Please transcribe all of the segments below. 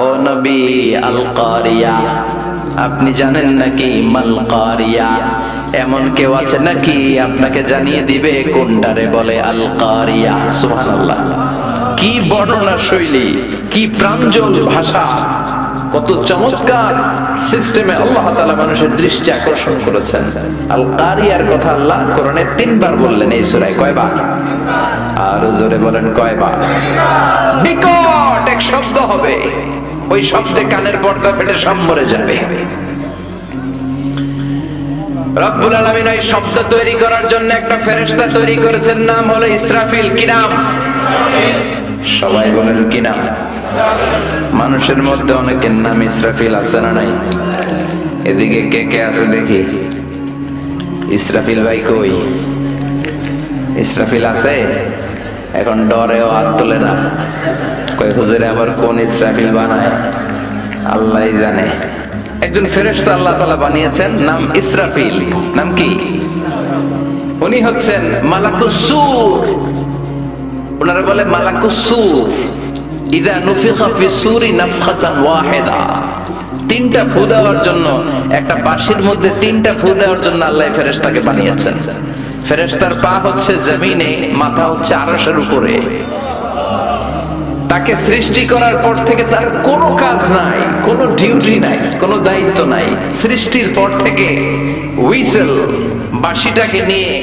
ও নবী, আল কারিয়া, আপনি জানেন নাকি মাল কারিয়া? এমন কেউ আছে নাকি আপনাকে জানিয়ে দিবে কোনটারে বলে আল কারিয়া? সুবহানাল্লাহ। কি বর্ণনা শৈলী, কি প্রাঞ্জল ভাষা, কত চমৎকার সিস্টেমে আল্লাহ তাআলা মানুষের দৃষ্টি আকর্ষণ করেছেন। আল কারিয়ার কথা আল্লাহ কোরআনে 3 বার বললেন এই সূরায়। কয়বার? আর জোরে বলেন কয়বার? বিকট এক শব্দ হবে, ওই শব্দে কানের পর্দা ফেটে সব মরে যাবে। রব্বুল আলামিন ওই শব্দ তৈরি করার জন্য একটা ফেরেশতা তৈরি করেছেন, নাম হলো ইসরাফিল। কি নাম? সবাই বলেন কি নাম? মানুষের মধ্যে অনেকের নাম ইসরাফিল আছে না নাই? এদিকে কে কে আছে দেখি? ইসরাফিল ভাই কই? ইসরাফিল আছে? এখন ডরেও হাত তোলে না। কই হুজুরে আবার কোন ইসরাফিল বানায় আল্লাহই জানে। একজন ফেরেশতা আল্লাহ তাআলা বানিয়েছেন, নাম ইসরাফিল। নাম কি? উনি হচ্ছেন মালাকুস সূর। ওনারা বলে মালাকুস সূর। ইযা নুফিখা ফিস সূরি নাফখাতান ওয়াহিদা। 3টা ফু দেওয়ার জন্য, একটা বাঁশির মধ্যে 3টা ফু দেওয়ার জন্য আল্লাহ ফেরেশতাকে বানিয়েছেন। ফেরেশতার পা হচ্ছে জমিনে, মাথা হচ্ছে আরশের উপরে। তাকে সৃষ্টি করার পর থেকে তার কোনো কাজ নাই, কোনো ডিউটি নাই, কোনো দায়িত্ব নাই। সৃষ্টির পর থেকে হুইসেল, বাঁশিটাকে নিয়ে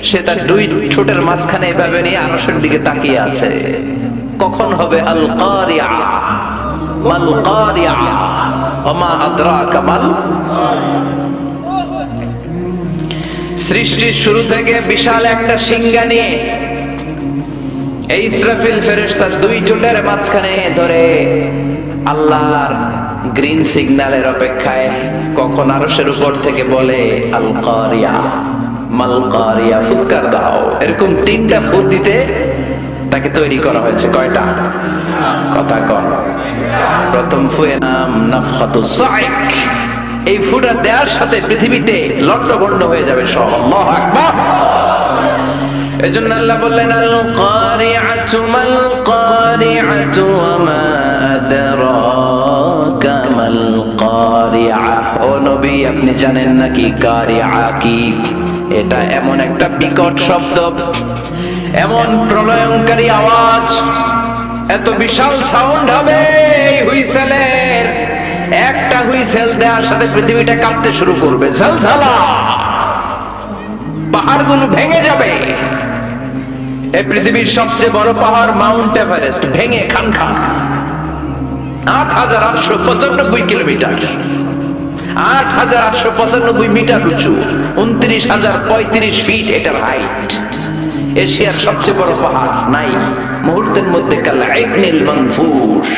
সে তার 2 ঠোঁটের মাঝখানে এভাবে নিয়ে আরশের দিকে তাকিয়ে আছে। কখন হবে আল কারিয়া? মাল কারিয়া ওমা আদরাকা মাল। সৃষ্টির শুরু থেকে বিশাল একটা সিংহা নিয়ে এই ইসরাফিল ফেরেশতা 2 ঠোঁটের মাঝখানে ধরে আল্লাহর গ্রিন সিগন্যালের অপেক্ষায় কখন আরশের উপর থেকে বলে আল কারিয়া মাল কারিয়া, ফুৎকার দাও। এরকম 3টা ফুৎ দিতে তাকে তৈরি করা হয়েছে। কয়টা? কথা কন। প্রথম ফুয়ের নাম নাফখাতুস সাইক। এই ফুটা দেওয়ার সাথে পৃথিবীতে লণ্ডভণ্ড হয়ে যাবে সব। আল্লাহু আকবার। এজন্য আল্লাহ বললেন আল কারিআতু মাল কারিআতু ওয়া মা আদরাকা মাল কারিআ। ও নবী, আপনি জানেন নাকি কারিআ কি? এটা এমন একটা বিকট শব্দ, এমন প্রলয়ঙ্কারী আওয়াজ, এত বিশাল সাউন্ড হবে এই হুইসেলের। একটা হুইসেল দেওয়ার সাথে পৃথিবীটা কাঁপতে শুরু করবে, ঝলঝলা, পাহাড়গুলো ভেঙে যাবে। এই পৃথিবীর সবচেয়ে বড় পাহাড় মাউন্ট এভারেস্ট ভেঙে খান খান। ৮৮৯৫ কিলোমিটার, ৮৮৯৫ মিটার উঁচু, ২৯,০৩৫ ফিট এটার হাইট। এশিয়ার সবচেয়ে বড় পাহাড় নাই মুহূর্তের মধ্যে কালা ইবনিল মানফুস।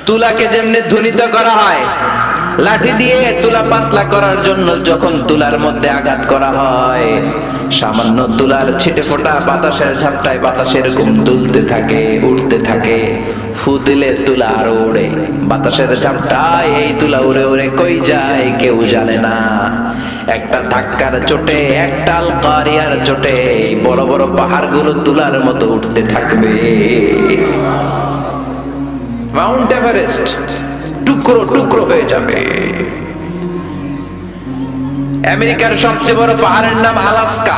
তুলাকে যেমনি ধ্বনিত করা হয়, লাঠি দিয়ে তুলা পাতলা করার জন্য যখন তুলার মধ্যে আঘাত করা হয়, সামান্য তুলার ছিটে ফোটা বাতাসের ঝাপটায় বাতাসের এরকম দুলতে থাকে, উড়তে থাকে। ফু দিলে তুলা আরো উড়ে, বাতাসের ঝাপটায় এই তুলা উড়ে উড়ে কই যায় কেউ জানে না। একটা ধাক্কার চোটে, একটা আল কারিয়ার চোটে বড় বড় পাহাড়গুলো তুলার মতো উঠতে থাকবে। মাউন্ট এভারেস্ট টুকরো টুকরো হয়ে যাবে। আমেরিকার সবচেয়ে বড় পাহাড়ের নাম Alaska.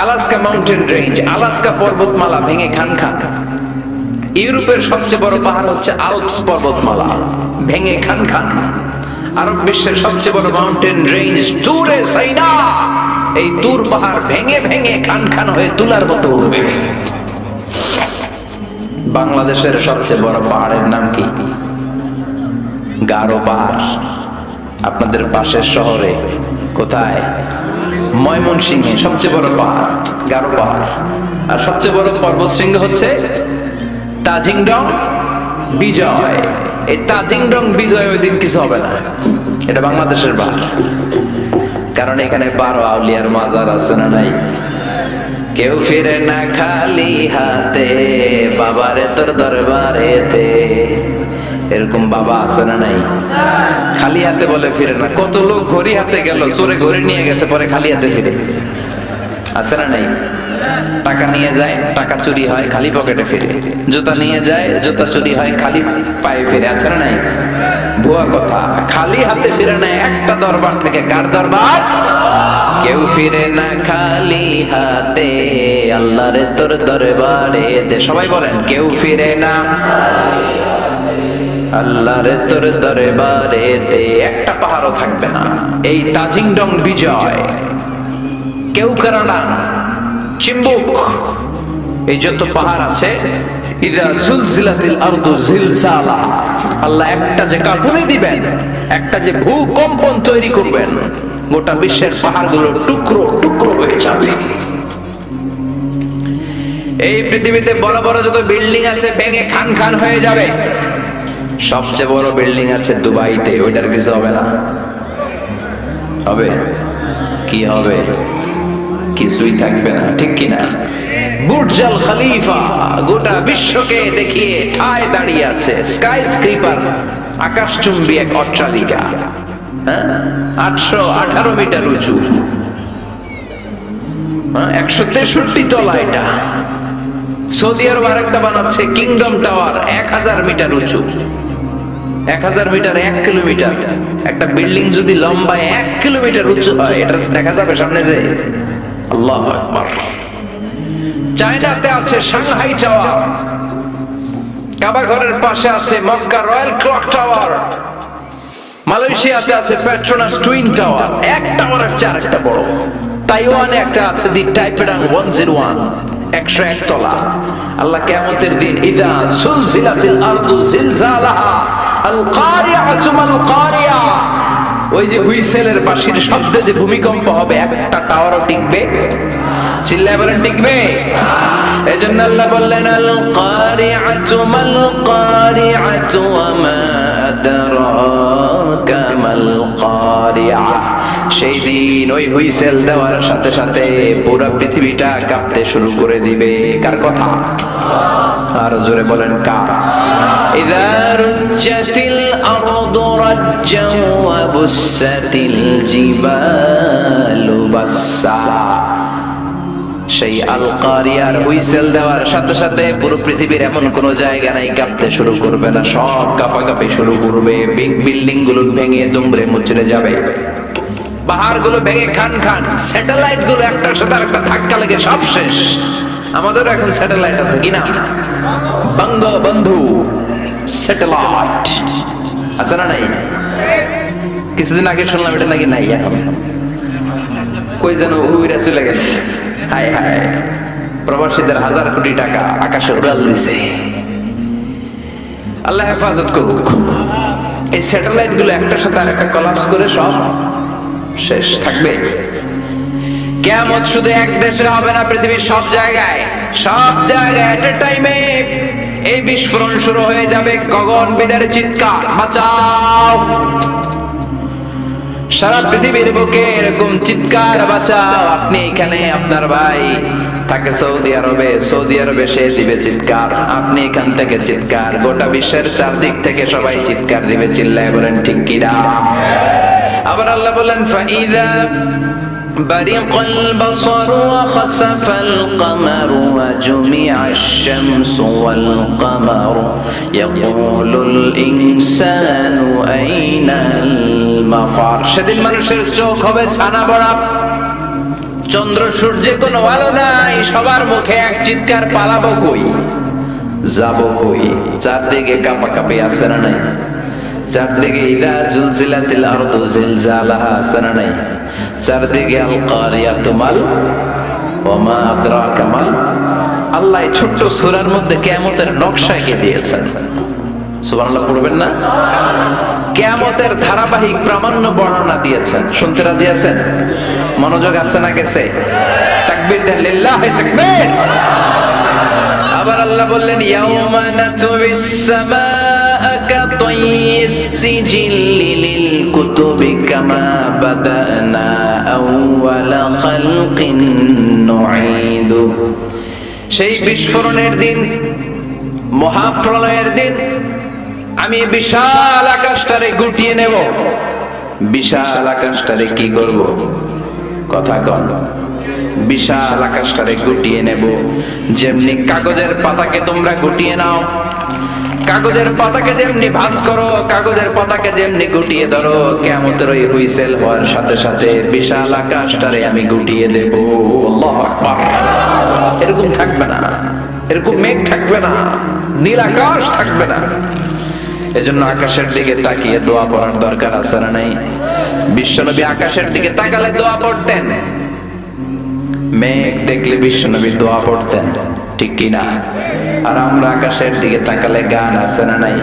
Alaska mountain range, Alaska পর্বতমালা ভেঙে খান খান। ইউরোপের সবচেয়ে বড় পাহাড় হচ্ছে আল্পস পর্বতমালা, ভেঙে খান খান। আরব বিশ্বের সবচেয়ে বড় মাউন্টেন রেঞ্জ তুরে সাইনা, এই তুর পাহাড় ভেঙে ভেঙে খান খান হয়ে তুলার মতো উঠবে। বাংলাদেশের সবচেয়ে বড় পাহাড়ের নাম কি? গারো পাহাড়। আপনাদের পাশের শহরে কোথায়? ময়মনসিংহে সবচেয়ে বড় পাহাড় গারো পাহাড়। আর সবচেয়ে বড় পর্বত শৃঙ্গ হচ্ছে তাজিংডং বিজয়। এই তাজিংডং বিজয় ওই দিন কিছু হবে না, এটা বাংলাদেশের পাহাড়। কারণ এখানে 12 আউলিয়ার মাজার আছে না নাই? কেউ ফিরে না খালি হাতে, বাবারে তোর দরবারেতে। এরকম বাবা আছে না নাই? খালি হাতে বলে ফিরে না। কত লোক ঘড়ি হাতে গেল, চোরে ঘড়ি নিয়ে গেছে, পরে খালি হাতে ফিরে। আছে না নাই? টাকা নিয়ে যায়, টাকা চুরি হয়, খালি পকেটে ফিরে। জুতা নিয়ে যায়, জুতা চুরি হয়, খালি পায়ে ফিরে। আছে না নাই? ভুয়া কথা। খালি হাতে ফিরে না একটা দরবার থেকে। কার দরবার? কেউ ফিরে না খালি হাতে, আল্লাহরে তোর দরবারে। সবাই বলেন, কেউ ফিরে না আল্লাহরে তোর দরবারে তে। একটা পাহাড়ও থাকবে না। এই তাজিংডং বিজয়, কেওক্রাডাং, চিম্বুক, এই যত পাহাড় আছে, ইযা জুলজিলাতিল আরদু জিলজালা, আল্লাহ একটা যে কাঁপুনি দিবেন, একটা যে ভূকম্পন তৈরি করবেন, গোটা বিশ্বের পাহাড়গুলো টুকরো টুকরো হয়ে যাবে। এই পৃথিবীতে বড় বড় যত বিল্ডিং আছে ভেঙে খান খান হয়ে যাবে। সবচেয়ে বড় বিল্ডিং আছে দুবাইতে, ওইটার কিছু হবে না? হবে? কি হবে? কিছুই থাকবে না, ঠিক কিনা? বুর্জ আল খলিফা গোটা বিশ্বকে দেখিয়ে ঠায় দাঁড়িয়ে আছে। স্কাই স্ক্রিপার, আকাশচুম্বী এক অট্টালিকা, 818 মিটার উঁচু, 163 তলা। এটা সৌদি আরব আরেকটা বানাচ্ছে, কিংডম টাওয়ার, 1000 মিটার উঁচু। 1000 মিটার 1 কিলোমিটার। একটা বিল্ডিং যদি লম্বায় 1 কিলোমিটার উঁচু হয়, এটা দেখা যাবে সামনে যে? আল্লাহু আকবার। চায়নাতে আছে সাংহাই টাওয়ার, কাবা ঘরের পাশে আছে মক্কা রয়্যাল ক্লক টাওয়ার, মালয়েশিয়াতে আছে পেট্রোনাস টুইন টাওয়ার, এক টাওয়ারের চেয়ে আরেকটা বড়। তাইওয়ানে একটা আছে দি টাইপেডাং 101, 101 তলা। আল্লাহ কিয়ামতের দিন ইযা সুলজিলাতিল আরদু জিলজালাহা আল কারিআতু মাল কারিআ, ওই যে হুইসেলের বাঁশির শব্দে যে ভূমিকম্প হবে, একটা টাওয়ারও টিকবে? চিল্লায় বলেন, টিকবে? এজন্য আল্লাহ বললেন, আল কারিআতু মাল কারিআতু ওয়া মা আদরাকা মাল কারিআ। সেই দিন ওই হুইসেল দেওয়ার সাথে সাথে পুরো পৃথিবীটা কাঁপতে শুরু করে দিবে। কার কথা? আর জোরে বলেন, কার? ইযা রুজ্জাতিল আরদু রাজ্জান ওয়া বুসাতিল জিবালু বাসসা। সেই আল কারিয়ার হুইসেল দেওয়ার সাথে সাথে পুরো পৃথিবীর এমন কোন জায়গা নাই কাঁপতে শুরু করবে না, সব কাঁপাকাঁপি শুরু করবে। বিল্ডিং গুলো ভেঙে দুমড়ে মুচড়ে যাবে, পাহাড় গুলো ভেঙে খান খান, স্যাটেলাইট গুলো একটার সাথে আরেকটা ধাক্কা লেগে সব শেষ। আমাদেরও এখন স্যাটেলাইট আছে কিনা? বঙ্গবন্ধু স্যাটেলাইট আছে না নাই? কিছুদিন আগে শুনলাম এটা নাকি নাই এখন। কই যেন উইরা চলে গেছে। হায় হায়, প্রবাসীদের 1000 কোটি টাকা আকাশে উড়াল দিছে। আল্লাহ হেফাজত করুক। এই স্যাটেলাইট গুলো একটার সাথে আরেকটা কলাপস করে সব শেষ থাকবে। কিয়ামত শুধু এক দেশে হবে না, পৃথিবীর সব জায়গায় এট এ টাইমে এই বিস্ফোরণ শুরু হয়ে যাবে। গগনবিদার চিৎকার, বাঁচাও! সারা পৃথিবীর বুকে এরকম চিৎকার, বাঁচাও! আপনি এখানে, আপনার ভাই থাকে সৌদি আরবে, সে দিবে চিৎকার। আপনি এখান থেকে চিৎকার, গোটা বিশ্বের চারদিক থেকে সবাই চিৎকার দিবে। চিল্লায় বলেন, ঠিক কিনা? আবার আল্লাহ বলেন, ফাইযা বারিকাল বাসারু ওয়া খাসাফাল কামারু ওয়া জুমিআশ শামসু ওয়াল কামারু ইয়াকুলুল ইনসানু আইনাল মাফার। সেদিন মানুষের চোখ হবে ছানা বড়া, চন্দ্র সূর্যে কোনো আলো নাই, সবার মুখে এক চিৎকার, পালাবো কই, যাবো কই? চারদিকে কাঁপাকাঁপি আছে না নাই? চারদিকে ইযা জুলজিলাতিল আরদু জিলজালাহা আছে না নাই? চারদিকে আল কারিয়াতু মাল ওয়া মা আদরাকা মাল। আল্লাহ এই ছোট্ট সূরার মধ্যে কিয়ামতের নকশা এঁকে দিয়েছেন। সুবহানাল্লাহ পড়বেন না? কিয়ামতের ধারাবাহিক প্রামাণ্য বর্ণনা দিয়েছেন। শুনতে রাজি আছেন? মনোযোগ আছে না গেছে? তাকবীর দেন, লিল্লাহি তাকবীর। আবার আল্লাহ বললেন, ইয়াউমা নাতুবিস সামাআ কাতাইয়িস সিজিল্লি লিল কুতুবি কামা বাদানা আউওয়ালা খালকিন নুঈদু। সেই বিস্ফোরণের দিন, মহাপ্রলয়ের দিন, আমি বিশাল আকাশটারে গুটিয়ে নেব। বিশাল আকাশটারে কি করব? কথা কন। বিশাল আকাশটারে গুটিয়ে নেব। যেমনি কাগজের পাতাকে তোমরা গুটিয়ে নাও, কাগজের পাতাকে যেমনি ভাঁজ করো, কাগজের পাতাকে যেমনি গুটিয়ে ধরো, কিয়ামতের ওই হুইসেল হওয়ার সাথে সাথে বিশাল আকাশটারে আমি গুটিয়ে দেব। আল্লাহু আকবার। এরকম থাকবে না, এরকম মেঘ থাকবে না, নীল আকাশ থাকবে না। এজন্য আকাশের দিকে তাকিয়ে দোয়া পড়ার দরকার আছে না নাই? বিশ্বনবী আকাশের দিকে তাকালে দোয়া পড়তেন, মেঘ দেখলে বিশ্বনবী দোয়া পড়তেন, ঠিক কিনা? আর আমরা আকাশের দিকে তাকালে গান আছে না নাই?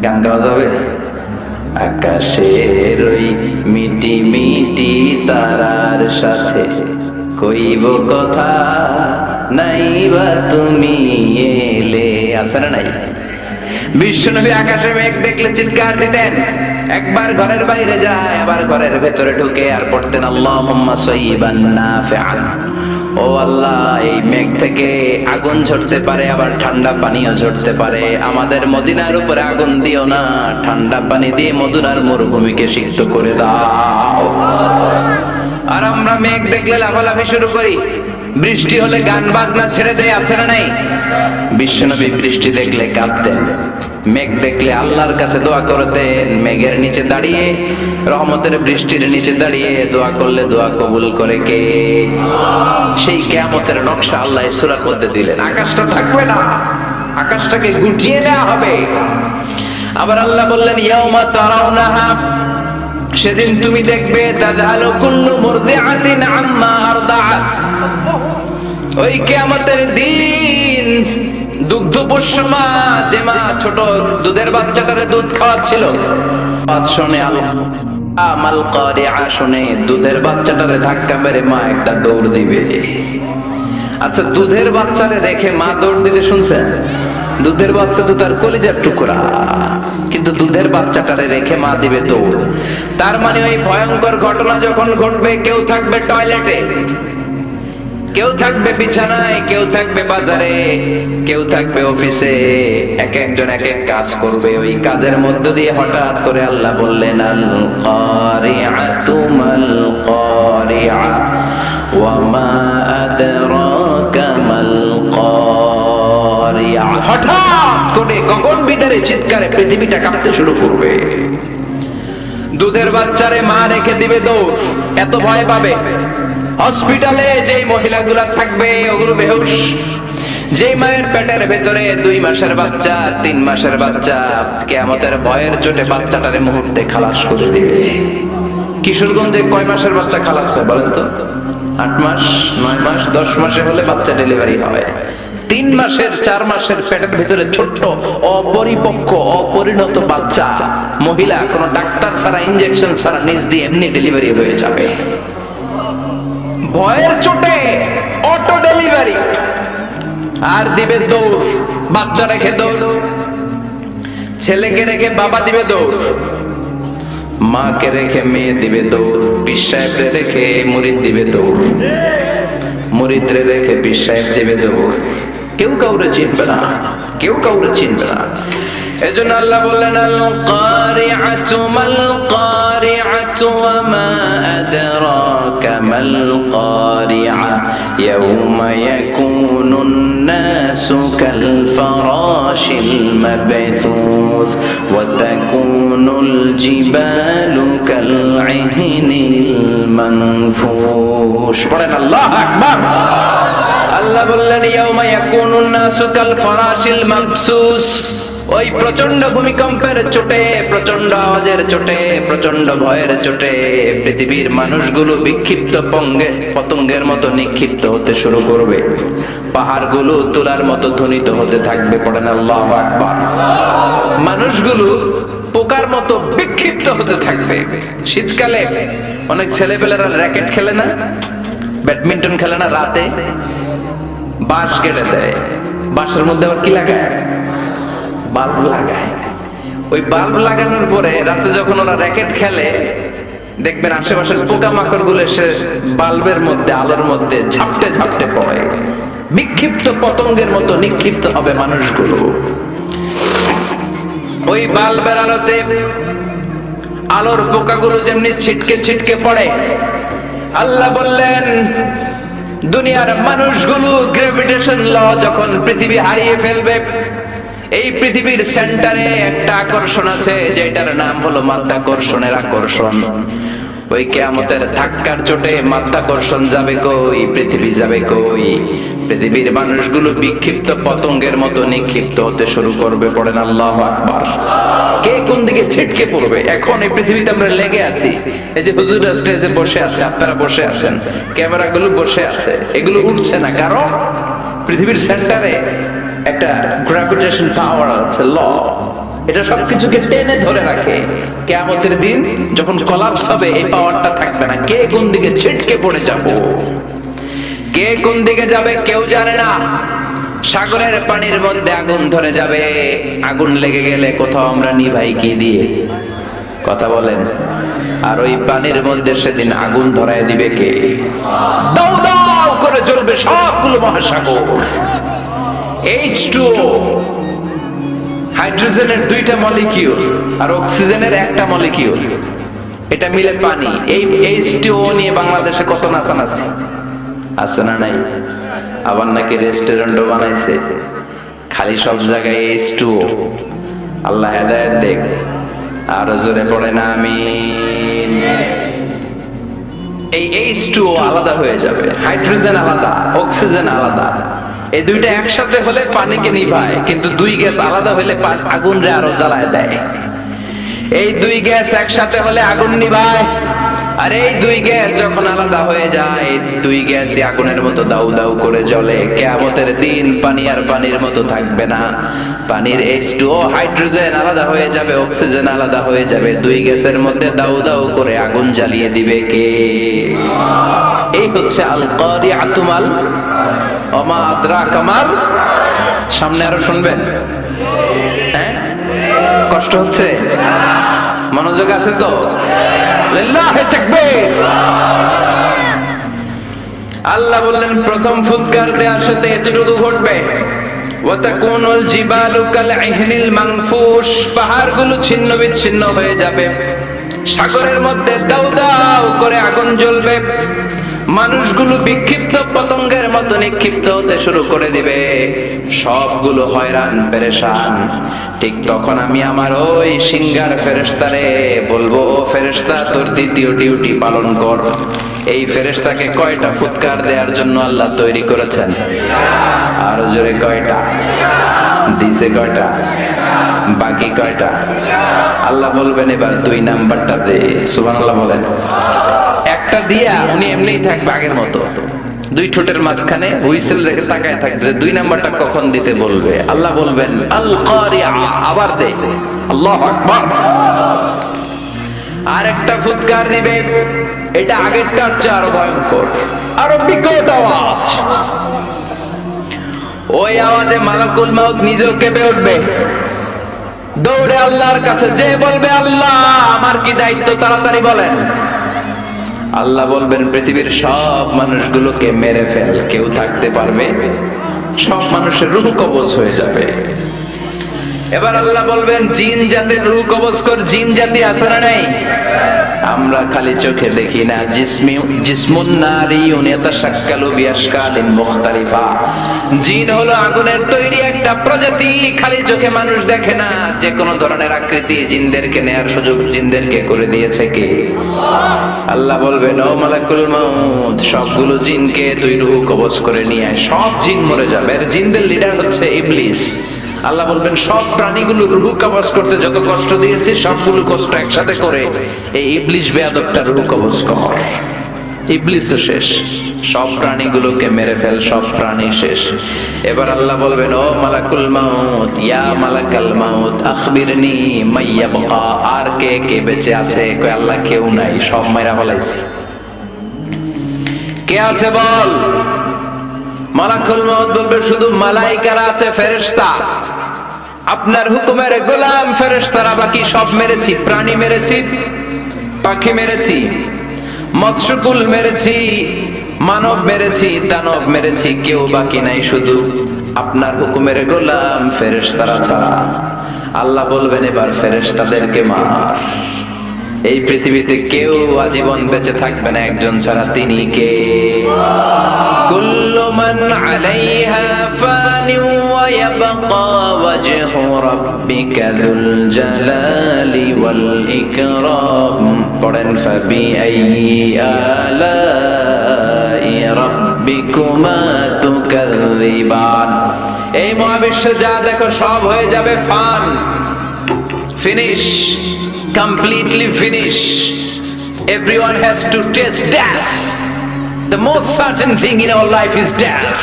গান গাওয়া যাবে? আকাশের ওই মিটি মিটি তারার সাথে কইব কথা, নাই বা তুমি এলে, আছে না নাই? বিশ্বনবী আকাশে মেঘ দেখলে চিৎকার দিতেন, একবার ঘরের বাইরে যায়, আবার ঘরের ভেতরে ঢুকে আর পড়তেন আল্লাহুম্মা সাইয়্যিবান নাফিআন। ও আল্লাহ, এই মেঘ থেকে আগুন ঝরতে পারে, আবার ঠান্ডা পানিও ঝরতে পারে, আমাদের মদিনার উপরে আগুন দিও না, ঠান্ডা পানি দিয়ে মদিনার মরুভূমিকে সিক্ত করে দাও। আর আমরা মেঘ দেখলে লাফালাফি শুরু করি, বৃষ্টি হলে গান বাজনা ছেড়ে দেয়, আছে না নাই? বিশ্বনবী বৃষ্টি দেখলে কাঁদতেন, মেঘ দেখলে আল্লাহর কাছে দোয়া করতেন, মেঘের নিচে দাঁড়িয়ে, রহমতের বৃষ্টির নিচে দাঁড়িয়ে দোয়া করলে দোয়া কবুল করে কে? সেই কিয়ামতের নকশা আল্লাহ সূরার মধ্যে দিলেন। আকাশটা থাকবে না, আকাশটাকে গুটিয়ে নেওয়া হবে। আবার আল্লাহ বললেন ইয়াউমা তারাউনাহা, সেদিন তুমি দেখবে তাযালু কুল্লু মুরদিআতিন আম্মা আরদাআত। ওই কিয়ামতের দিন দুগ্ধপোষ্য মা, যে মা ছোট দুধের বাচ্চাটারে দুধ খাওয়াচ্ছিল, শুনে আমাল কারিআ, শুনে দুধের বাচ্চাটারে ধাক্কা মেরে মা একটা দৌড় দিবে। আচ্ছা, দুধের বাচ্চারে রেখে মা দৌড় দিতে শুনছেন? দুধের বাচ্চা তো তার কলিজার টুকরা, কিন্তু দুধের বাচ্চাটারে রেখে মা দিবে দৌড়। তার মানে ওই ভয়ঙ্কর ঘটনা যখন ঘটবে, কেউ থাকবে টয়লেটে, কেউ থাকবে বিছানায়, কেউ থাকবে বাজারে, কেউ থাকবে অফিসে, এক একজন এক এক কাজ করবে। ওই কাজের মধ্য দিয়ে হঠাৎ করে আল্লাহ বললেন আল কারিআতু মাল কারিআ ওয়া মা আদরাকা মাল কারিআ। হঠাৎ করে গগন বিদারে চিৎকারে পৃথিবীটা কাঁপতে শুরু করবে। দুধের বাচ্চারে মা রেখে দিবে দৌড়, এত ভয় পাবে। হসপিটালে যেই মহিলাগুলা থাকবে ওগুলো বেহুশ। যেই মায়ের পেটের ভেতরে 2 মাসের বাচ্চা, 3 মাসের বাচ্চা, কিয়ামতের ভয়ের চোটে বাচ্চাটারে মুহূর্তে খালাস করে দিবে। কিশোরগঞ্জে কয় মাসের বাচ্চা খালাস হয় বলেন তো? 8 মাস, 9 মাস, 10 মাসে হলে বাচ্চা ডেলিভারি হয়। 3 মাসের 4 মাসের পেটের ভিতরে ছোট্ট অপরিপক্ক অপরিণত বাচ্চা মহিলা কোনো ডাক্তার ছাড়া, ইনজেকশন ছাড়া নিজ দিয়ে এমনি ডেলিভারি হয়ে যাবে। ভয়ের চোটে অটো ডেলিভারি। আর দিবে দৌড়, বাচ্চা রেখে দৌড়, ছেলেকে রেখে বাবা দিবে দৌড়, মাকে রেখে মেয়ে দিবে দৌড়, পীর সাহেবরে রেখে মুরিদ দিবে দৌড়, মুরিদরে রেখে পীর সাহেব দিবে দৌড়। কেউ কাউরে চিনবে না, কেউ কাউরে চিনবে না। এজন্য আল্লাহ বললেন আল কারিআতু মাল কারিআতু ওয়া মা আদরাকা মাল কারিআ ইয়াউমা ইয়াকুনুন নাসু কাল ফারাশিল মাবথুস ওয়া তাকুনুল জিবালু কাল ইহনিল মানফুশ। পড়েন আল্লাহু আকবার। আল্লাহ বললেন ইয়াউমা ইয়াকুনুন নাসু কাল ফারাশিল মাবসুস। ওই প্রচন্ড ভূমিকম্পের চোটে, প্রচন্ড আওয়াজের চোটে, প্রচন্ড ভয়ের চোটে পৃথিবীর মানুষগুলো বিক্ষিপ্ত পতঙ্গের মতো নিক্ষিপ্ত হতে শুরু করবে। পাহাড়গুলো তুলার মতো ধ্বনিত হতে থাকবে। পড়েন আল্লাহু আকবার। মানুষগুলো পোকার মতো বিক্ষিপ্ত হতে থাকবে। শীতকালে অনেক ছেলেপেলেরা র‍্যাকেট খেলে না, ব্যাডমিন্টন খেলে না, রাতে বাঁশ কেটে দেয়, বাঁশের মধ্যে আবার কি লাগায়? বাল্ব লাগায়। ওই বাল্ব লাগানোর পরে রাতে যখন ওরা র‍্যাকেট খেলে, দেখবেন আশেপাশের পোকামাকড় গুলো এসে বাল্বের মধ্যে, আলোর মধ্যে ঝাপটে ঝাপটে পড়ে। বিক্ষিপ্ত পতঙ্গের মতো নিক্ষিপ্ত হবে মানুষগুলো। ওই বাল্বের আলোতে আলোর পোকাগুলো যেমনি ছিটকে ছিটকে পড়ে, আল্লাহ বললেন দুনিয়ার মানুষগুলো গ্র্যাভিটেশন ল যখন পৃথিবী হারিয়ে ফেলবে, এই পৃথিবীর সেন্টারে একটা আকর্ষণ আছে যেটার নাম হলো মাধ্যাকর্ষণের আকর্ষণ। ওই কিয়ামতের ধাক্কার চোটে মাধ্যাকর্ষণ যাবে কই, পৃথিবী যাবে কই। পৃথিবীর মানুষগুলো বিক্ষিপ্ত পতঙ্গের মতো নিক্ষিপ্ত হতে শুরু করবে। পড়েন আল্লাহু আকবার। কে কোন দিকে ছিটকে পড়বে। এখন এই পৃথিবীতে আমরা লেগে আছি। এই যে হুজুররা স্টেজে বসে আছে, আপনারা বসে আছেন, ক্যামেরাগুলো বসে আছে, এগুলো উঠছে না, কারণ পৃথিবীর সেন্টারে একটা গ্র্যাভিটেশন পাওয়ার আছে, ল, এটা সবকিছুকে টেনে ধরে রাখে। কিয়ামতের দিন যখন কোলাপস হবে এই পাওয়ারটা থাকবে না। কে কোন দিকে ছিটকে পড়ে যাব, কে কোন দিকে যাবে কেউ জানে না। সাগরের পানির মধ্যে আগুন ধরে যাবে, আগুন লেগে গেলে কোথাও আমরা নিভাই কি দিয়ে, কথা বলেন। আর ওই পানির মধ্যে সেদিন আগুন ধরায় দিবে কে? দাও দাও করে জ্বলবে সবগুলো মহাসাগর। H2O, হাইড্রোজেনের 2টা মলিকিউল আর অক্সিজেনের একটা মলিকিউল, এটা মিলে পানি। এই H2O নিয়ে বাংলাদেশে কত নাচানাচি আছে না নাই? আবার নাকি রেস্টুরেন্টও বানাইছে, খালি সব জায়গায় H2O। আল্লাহ হেদায়েত দেখ। আরো জোরে পড়ে না আমিন। এই H2O আলাদা হয়ে যাবে, হাইড্রোজেন আলাদা, অক্সিজেন আলাদা। এই দুইটা একসাথে হলে পানিকে নিভায়, কিন্তু দুই গ্যাস আলাদা হলে আগুন রে আরো জ্বালায় দেয়। এই দুই গ্যাস একসাথে হলে আগুন নিভায়, আর এই দুই গ্যাস যখন আলাদা হয়ে যায়, দুই গ্যাসই আগুনের মতো দাউ দাউ করে জ্বলে। কিয়ামতের দিন পানি আর পানির মতো থাকবে না। পানির H2O, হাইড্রোজেন আলাদা হয়ে যাবে, অক্সিজেন আলাদা হয়ে যাবে। দুই গ্যাসের মধ্যে দাউ দাউ করে আগুন জ্বালিয়ে দিবে কে? এই হচ্ছে আল কারিআতু মাল ওমা আদরাকা মাল। সামনে আরো শুনবেন? হ্যাঁ, কষ্ট হচ্ছে? মনোযোগ আছে তো? লিল্লাহি তাকবীর। আল্লাহ বললেন প্রথম ফুৎকার দেওয়ার সাথে এতটুকু ঘটবে, ওয়া তাকুনুল জিবালু কাল ইহনিল মানফুশ, পাহাড়গুলো ছিন্ন বিচ্ছিন্ন হয়ে যাবে। সাগরের মধ্যে দাউ দাউ করে আগুন জ্বলবে। মানুষগুলো বিক্ষিপ্ত পতঙ্গের মতো নিক্ষিপ্ত হতে শুরু করে দিবে, সবগুলো হয়রান পেরেশান। ঠিক তখন আমি আমার ওই সিঙ্গার ফেরেশতারে বলবো, ও ফেরেশতা তোর দ্বিতীয় ডিউটি পালন কর। এই ফেরেশতাকে কয়টা ফুৎকার দেওয়ার জন্য আল্লাহ তৈরি করেছেন? আরো জোরে কয়টা দিছে? কয়টা? বাকি কয়টা? আল্লাহ বলবেন এবার 2 নাম্বারটা দে। সুবহানাল্লাহ বলেন। একটা দিয়া উনি এমনিই থাকবে আগের মতো, 2 ঠোঁটের মাঝখানে হুইসেল রেখে তাকায় থাকবে, 2 নাম্বারটা কখন দিতে বলবে। আল্লাহ বলবেন আল কারিআ, আবার দে। আল্লাহু আকবার। আর একটা ফুৎকার দিবে, এটা আগেরটার চেয়ে আরো ভয়ঙ্কর, আরো বিকট আওয়াজ। ওই আওয়াজে মালাকুল মাউত নিজেও কেঁপে উঠবে, দৌড়ে আল্লাহর কাছে যে বলবে আল্লাহ আমার কি দায়িত্ব, তাড়াতাড়ি বলেন। আল্লাহ বলবেন পৃথিবীর সব মানুষগুলোকে মেরে ফেল, কেউ থাকতে পারবে? সব মানুষের রূহ কবজ হয়ে যাবে। এবার আল্লাহ বলবেন জিন জাতির রূহ কবজ কর। জিন জাতি আছে না নাই? আমরা খালি চোখে দেখি না। জিসমুন নারিয়ুন ইয়াতাশাক্কালু বিআশকালিন মুখতালিফা। জিন হলো আগুনের তৈরি একটা প্রজাতি, খালি চোখে মানুষ দেখে না। যে কোনো ধরনের আকৃতি জিনদেরকে নেয়ার সুযোগ জিনদেরকে করে দিয়েছে কে? আল্লাহ বলবেন ও মালাকুল মাউত, সবগুলো জিনকে তুই রূহ কবজ করে নিয়ে আয়। সব জিন মরে যাবে। আর জিনদের লিডার হচ্ছে ইবলিস। আল্লাহ বলবেন সব প্রাণীগুলো রূহ কবজ করতে যত কষ্ট দিয়েছি, সবগুলো কষ্ট একসাথে করে এই ইবলিস বেয়াদবটা রূহ কবজ কর। ইবলিসও শেষ, সব প্রাণীগুলোকে মেরে ফেল, সব প্রাণী শেষ। এবার আল্লাহ বলবেন ও মালাকুল মাউত, ইয়া মালাকাল মাউত আখবিরনি মাইয়াবকা, আর কে কে বেঁচে আছে? কই আল্লাহ কেউ নাই, সব মাইরা ফলাইছি। কে আছে বল? মালাকুল মাউত বলবে শুধু মালাইকারা আছে, ফেরেশতা। আপনার হুকুমের গোলাম ফেরেশতারা, বাকি সব মেরেছি। প্রাণী মেরেছি, পাখি মেরেছি, মৎস্যকুল মেরেছি, মানব মেরেছি, দানব মেরেছি, কেউ বাকি নাই, শুধু আপনার হুকুমের গোলাম ফেরেশতারা ছাড়া। আল্লাহ বলবেন এবার ফেরেশতাদেরকে মার। এই পৃথিবীতে কেউ আজীবন বেঁচে থাকবে না একজন ছাড়া, তিনি কে? কুল্লু মান আলাইহা ফানি ওয়া ইয়াবকা ওয়াজহু রাব্বিকা যুল জালালি ওয়াল ইকরাম। পড়েন ফাবিআইয়ি আলাই রাব্বিকুমা তুকাযযিবান। এই মহাবিশ্বে যা দেখো সব হয়ে যাবে fun, finish, completely finish. Everyone has to taste death. The most certain thing in our life is death,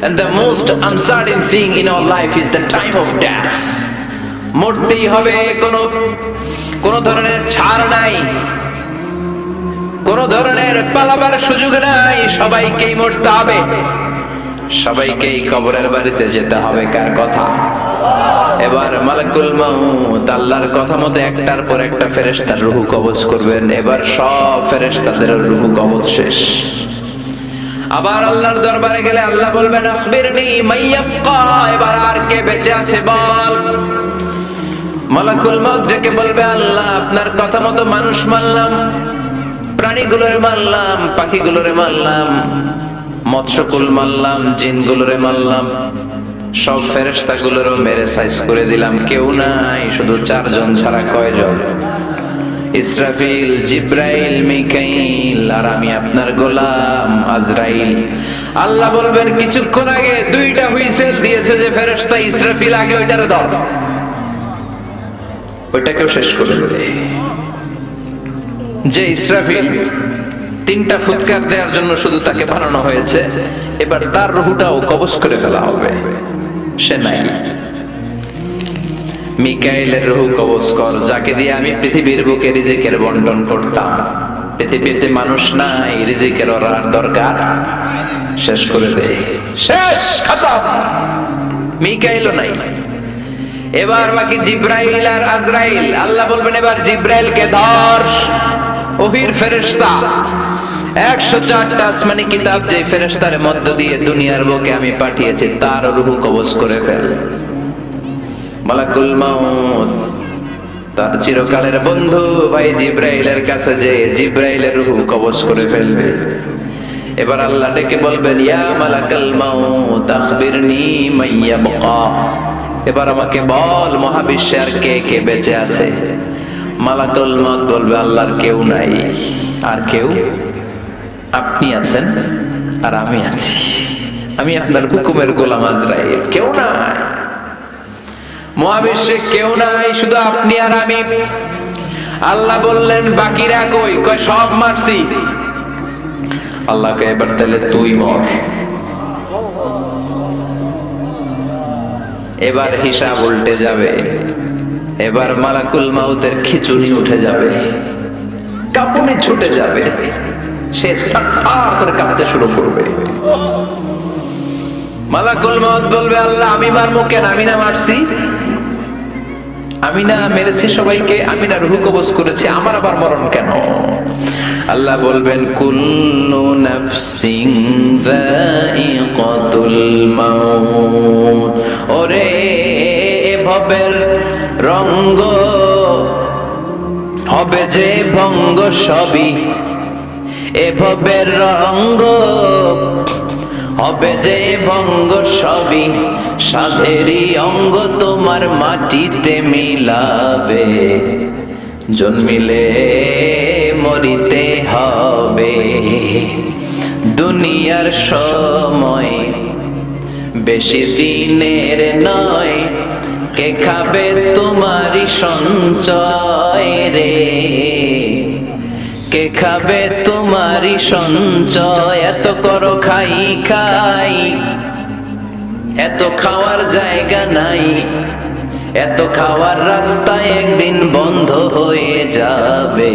and the most uncertain thing in our life is the time of death. মরতেই হবে, কোনো ধরনের ছাড় নাই, কোনো ধরনের পালাবার সুযোগ নাই, সবাইকেই মরতে হবে, সবাইকেই কবরের বাড়িতে যেতে হবে। কার কথা? এবার মালাকুল মাউত আল্লাহর কথা মতো একটার পর একটা ফেরেশতার রূহ কবজ করবেন। এবার সব ফেরেশতাদের রূহ কবজ শেষ। আবার আল্লাহর দরবারে গেলে আল্লাহ বলবেন আখবিরনি মাইয়াবকা, এবার আর কে বেঁচে আছে বল। মালাকুল মাউত ডেকে বলবে আল্লাহ আপনার কথা মতো মানুষ মারলাম, প্রাণীগুলোরে মারলাম, পাখিগুলোরে মারলাম, মৎস্যকুল মারলাম, জিনগুলোরে মারলাম, সব ফেরেশতাগুলোরও মেরে সাইজ করে দিলাম, কেউ নাই, শুধু চারজন ছাড়া। কয়জন? ইসরাফিল, জিব্রাইল, মিকাইল, আর আমি আপনার গোলাম আজরাইল। আল্লাহ বলবেন কিছুক্ষণ আগে দুইটা হুইসেল দিয়েছে যে ফেরেশতা ইসরাফিল, আগে ওইটারে ধর, ওইটাকেও শেষ করে দেবে। যে ইসরাফিল তিনটা ফুৎকার দেওয়ার জন্য শুধু তাকে বানানো হয়েছে, এবার তার রূহটাও কবজ করে ফেলা হবে, সে নাই। মিকাইলের রূহ কবজ কর, যাকে দিয়ে আমি পৃথিবীর বুকে রিজিকের বন্টন করতাম। পৃথিবীতে মানুষ নাই, রিজিকের ওর আর দরকার, শেষ করে দে, শেষ, খতম। মিকাইলও নাই। এবার বাকি জিব্রাইল আর আজরাইল। আল্লাহ বলবেন এবার জিব্রাইলকে ধর, ওহির ফেরেশতা। 104টা আসমানি কিতাব যে ফেরেশতার মধ্য দিয়ে দুনিয়ার বুকে আমি পাঠিয়েছি তার রূহ কবজ করে ফেল। মালাকুল মাউত তার চিরকালের বন্ধু ভাই জিব্রাইলের কাছে যে জিব্রাইলের রূহ কবজ করে ফেলবে। এবার আল্লাহ ডেকে বলবেন ইয়া মালাকাল মাউত আখবিরনি মাইয়াবকা, এবার আমাকে বল মহাবিশ্বে আর কে কে বেঁচে আছে। মালাকুল মাউত বলবে আল্লাহর কেউ নাই। আর কেউ? আপনি আছেন আর আমি আছি, আমি আপনার হুকুমের গোলাম আজরাইল। কেউ নাই, মহাবিশ্বে কেউ নাই, শুধু আপনি আর আমি। আল্লাহ বললেন বাকিরা কই? কয় সব মারছি। আল্লাহকে এবার তাহলে তুই মর। এবার হিসাব উল্টে যাবে। এবার মালাকুল মাউতের খিচুনি উঠে যাবে, কাঁপুনি ছুটে যাবে, সে থারথার করে কাঁপতে শুরু করবে। মালাকুল মাউত বলবে আল্লাহ আমি মারবো কেন? আমি না মারছি, আমি না মেরেছি সবাইকে, আমি না রূহ কবজ করেছি, আমার আবার মরণ কেন? আল্লাহ বলবেন কুল্লু নাফসিন যায়িকাতুল মাউত। ওরে ভবের রঙ্গ হবে যে ভঙ্গ সবই, এ ভবের রঙ্গ হবে যে ভঙ্গ সবই, সাধেরই অঙ্গ তোমার মাটিতে মিলাবে, জন্মিলে মরিতে হবে। দুনিয়ার সময় বেশি দিনের নয়, কে খাবে তোমারই সঞ্চয় রে, কে খাবে তোমারই সঞ্চয়। এত করো খাই খাই, এত খাওয়ার জায়গা নাই, এত খাওয়ার রাস্তায় একদিন বন্ধ হয়ে যাবে,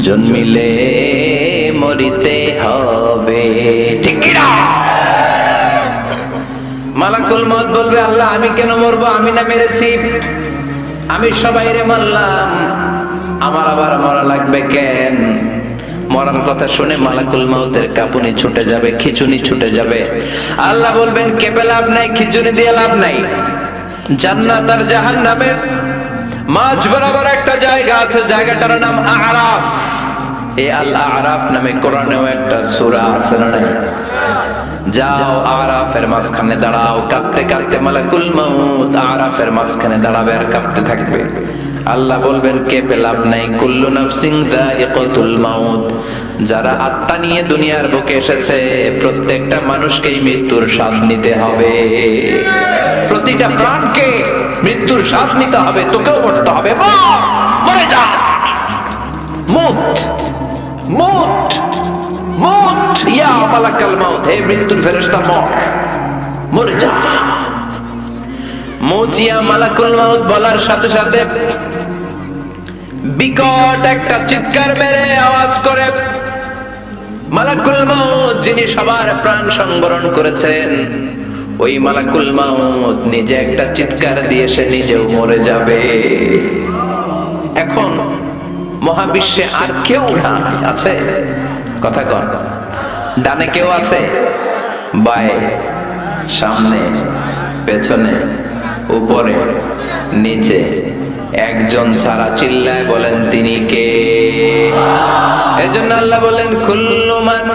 জন্মিলে মরিতে হবে। ঠিক না? মালাকুল মউত বলবে আল্লাহ আমি কেন মরবো? আমি না মেরেছি, আমি সবাইরে মারলাম, আমার আবার মরা লাগবে কেন? মরার কথা শুনে মালাকুল মাউতের কাঁপুনি ছুটে যাবে, খিচুনি ছুটে যাবে। আল্লাহ বলবেন কেঁপে লাভ নাই, খিচুনি দিয়ে লাভ নাই। জান্নাত আর জাহান্নামের মাঝ বরাবর একটা জায়গা আছে, জায়গাটার নাম আরাফ। এই আল আরাফ নামে কোরআনেও একটা সূরা আছে না? যাও আরাফের মাঝখানে দাঁড়াও, কাঁদতে কাঁদতে মালাকুল মাউত আরাফের মাঝখানে দাঁড়াবে আর কাঁদতে থাকবে। আল্লাহ বলবেন কে পেলাম নাই, কুল্লু নাফসিন যায়িকাতুল মাউত। যারা আত্মা নিয়ে দুনিয়ার বুকে এসেছে প্রত্যেকটা মানুষকেই মৃত্যুর স্বাদ নিতে হবে। প্রতিটা প্রাণকে মৃত্যুর স্বাদ নিতে হবে, তোকেও মরতে হবে। মরে যা, মুত মুত মুত, ইয়া মালাকাল মাউত, হে মৃত্যুর ফেরেশতা মর, মরে যা। মুত ইয়া মালাকুল মাউত বলার সাথে সাথে বিকট একটা চিৎকার মেরে আওয়াজ করে মালাকুল মাউত, যিনি সবার প্রাণ সংবরণ করেছেন, ওই মালাকুল মাউত নিজে একটা চিৎকার দিয়ে সে নিজেও মরে যাবে। এখন মহাবিশ্বে আর কেউ না আছে? কথা কন, ডানে কেউ আছে? বায়ে, সামনে, পেছনে, উপরে, নিচে, একজন ছাড়া চিল্লায় বলেন তিনি কে? এজন্য আল্লাহ বলেন কুল্লু মান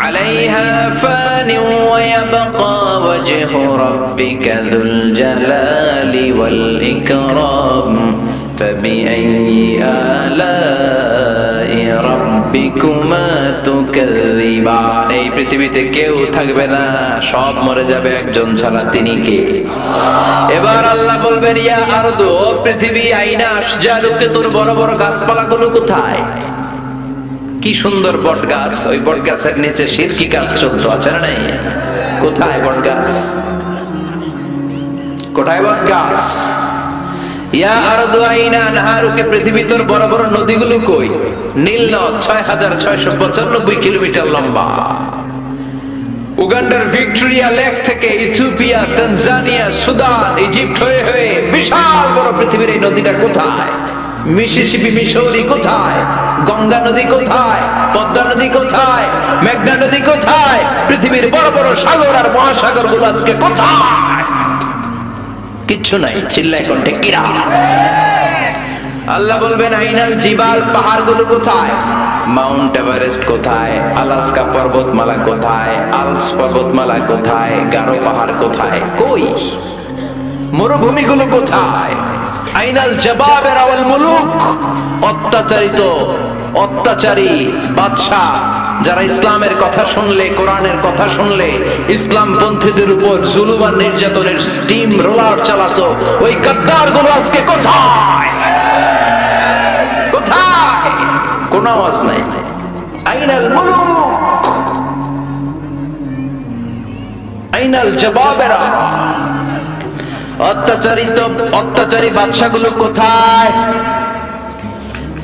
আলাইহা ফানি ওয়া ইয়াবকা ওয়াজহু রাব্বিকা যুল জালালি ওয়াল ইকরাম ফাবিআইয়ি আলাই রাব্বিকুমা তুকাযযিবান। এই পৃথিবীতে কেউ থাকবে না, সব মরে যাবে, একজন ছাড়া, তিনি কে? এবার আল্লাহ বলবেন ইয়া আরদু, পৃথিবী, আইনা আশজারুকে, তোর বড় বড় গাছপালাগুলো কোথায়? কি সুন্দর বট গাছ, ওই বট গাছের নিচে শিরকি গাছ চলতো, আছে না নাই? কোথায় বট গাছ? কোথায় বট গাছ? ইয়া আরদু আইনা নাহারুকে, পৃথিবী, তোর বড় বড় নদীগুলো কই? নীল নদ 6695 কিলোমিটার লম্বা। উগান্ডার ভিক্টোরিয়া লেক থেকে ইথিওপিয়া, তানজানিয়া, সুদান, ইজিপ্ট হয়ে হয়ে বিশাল বড় পৃথিবীর এই নদীটা কোথায়? মিসিসিপি, মিসৌরি কোথায়? গঙ্গা নদী কোথায়? পদ্মা নদী কোথায়? মেঘনা নদী কোথায়? পৃথিবীর বড় বড় সাগর আর মহাসাগর গুলো আজকে কোথায়? কিচ্ছু নাই। চিল্লায় কণ্ঠে কিরা? আল্লাহ বলবেন আইনাল জিবাল, পাহাড়গুলো কোথায়? মাউন্ট এভারেস্ট কোথায়? আলাস্কা পর্বতমালা কোথায়? আল্পস পর্বতমালা কোথায়? গারো পাহাড় কোথায়? কই? মরুভূমিগুলো কোথায়? আইনাল জবাবের আওয়াল মুলুক, অত্যাচারিত অত্যাচারী বাদশাহ যারা ইসলামের কথা শুনলে, কোরআনের কথা শুনলে ইসলাম পন্থীদের উপর জুলুম আর নির্যাতনের স্টিম রোলার চালাতো, ওই গাদ্দার গুলো আজকে কোথায়? কোথায়? কোন আওয়াজ নাই। আইনাল মুলুক, আইনাল জবাবেরা, অত্যাচারী বাদশাগুলো কোথায়?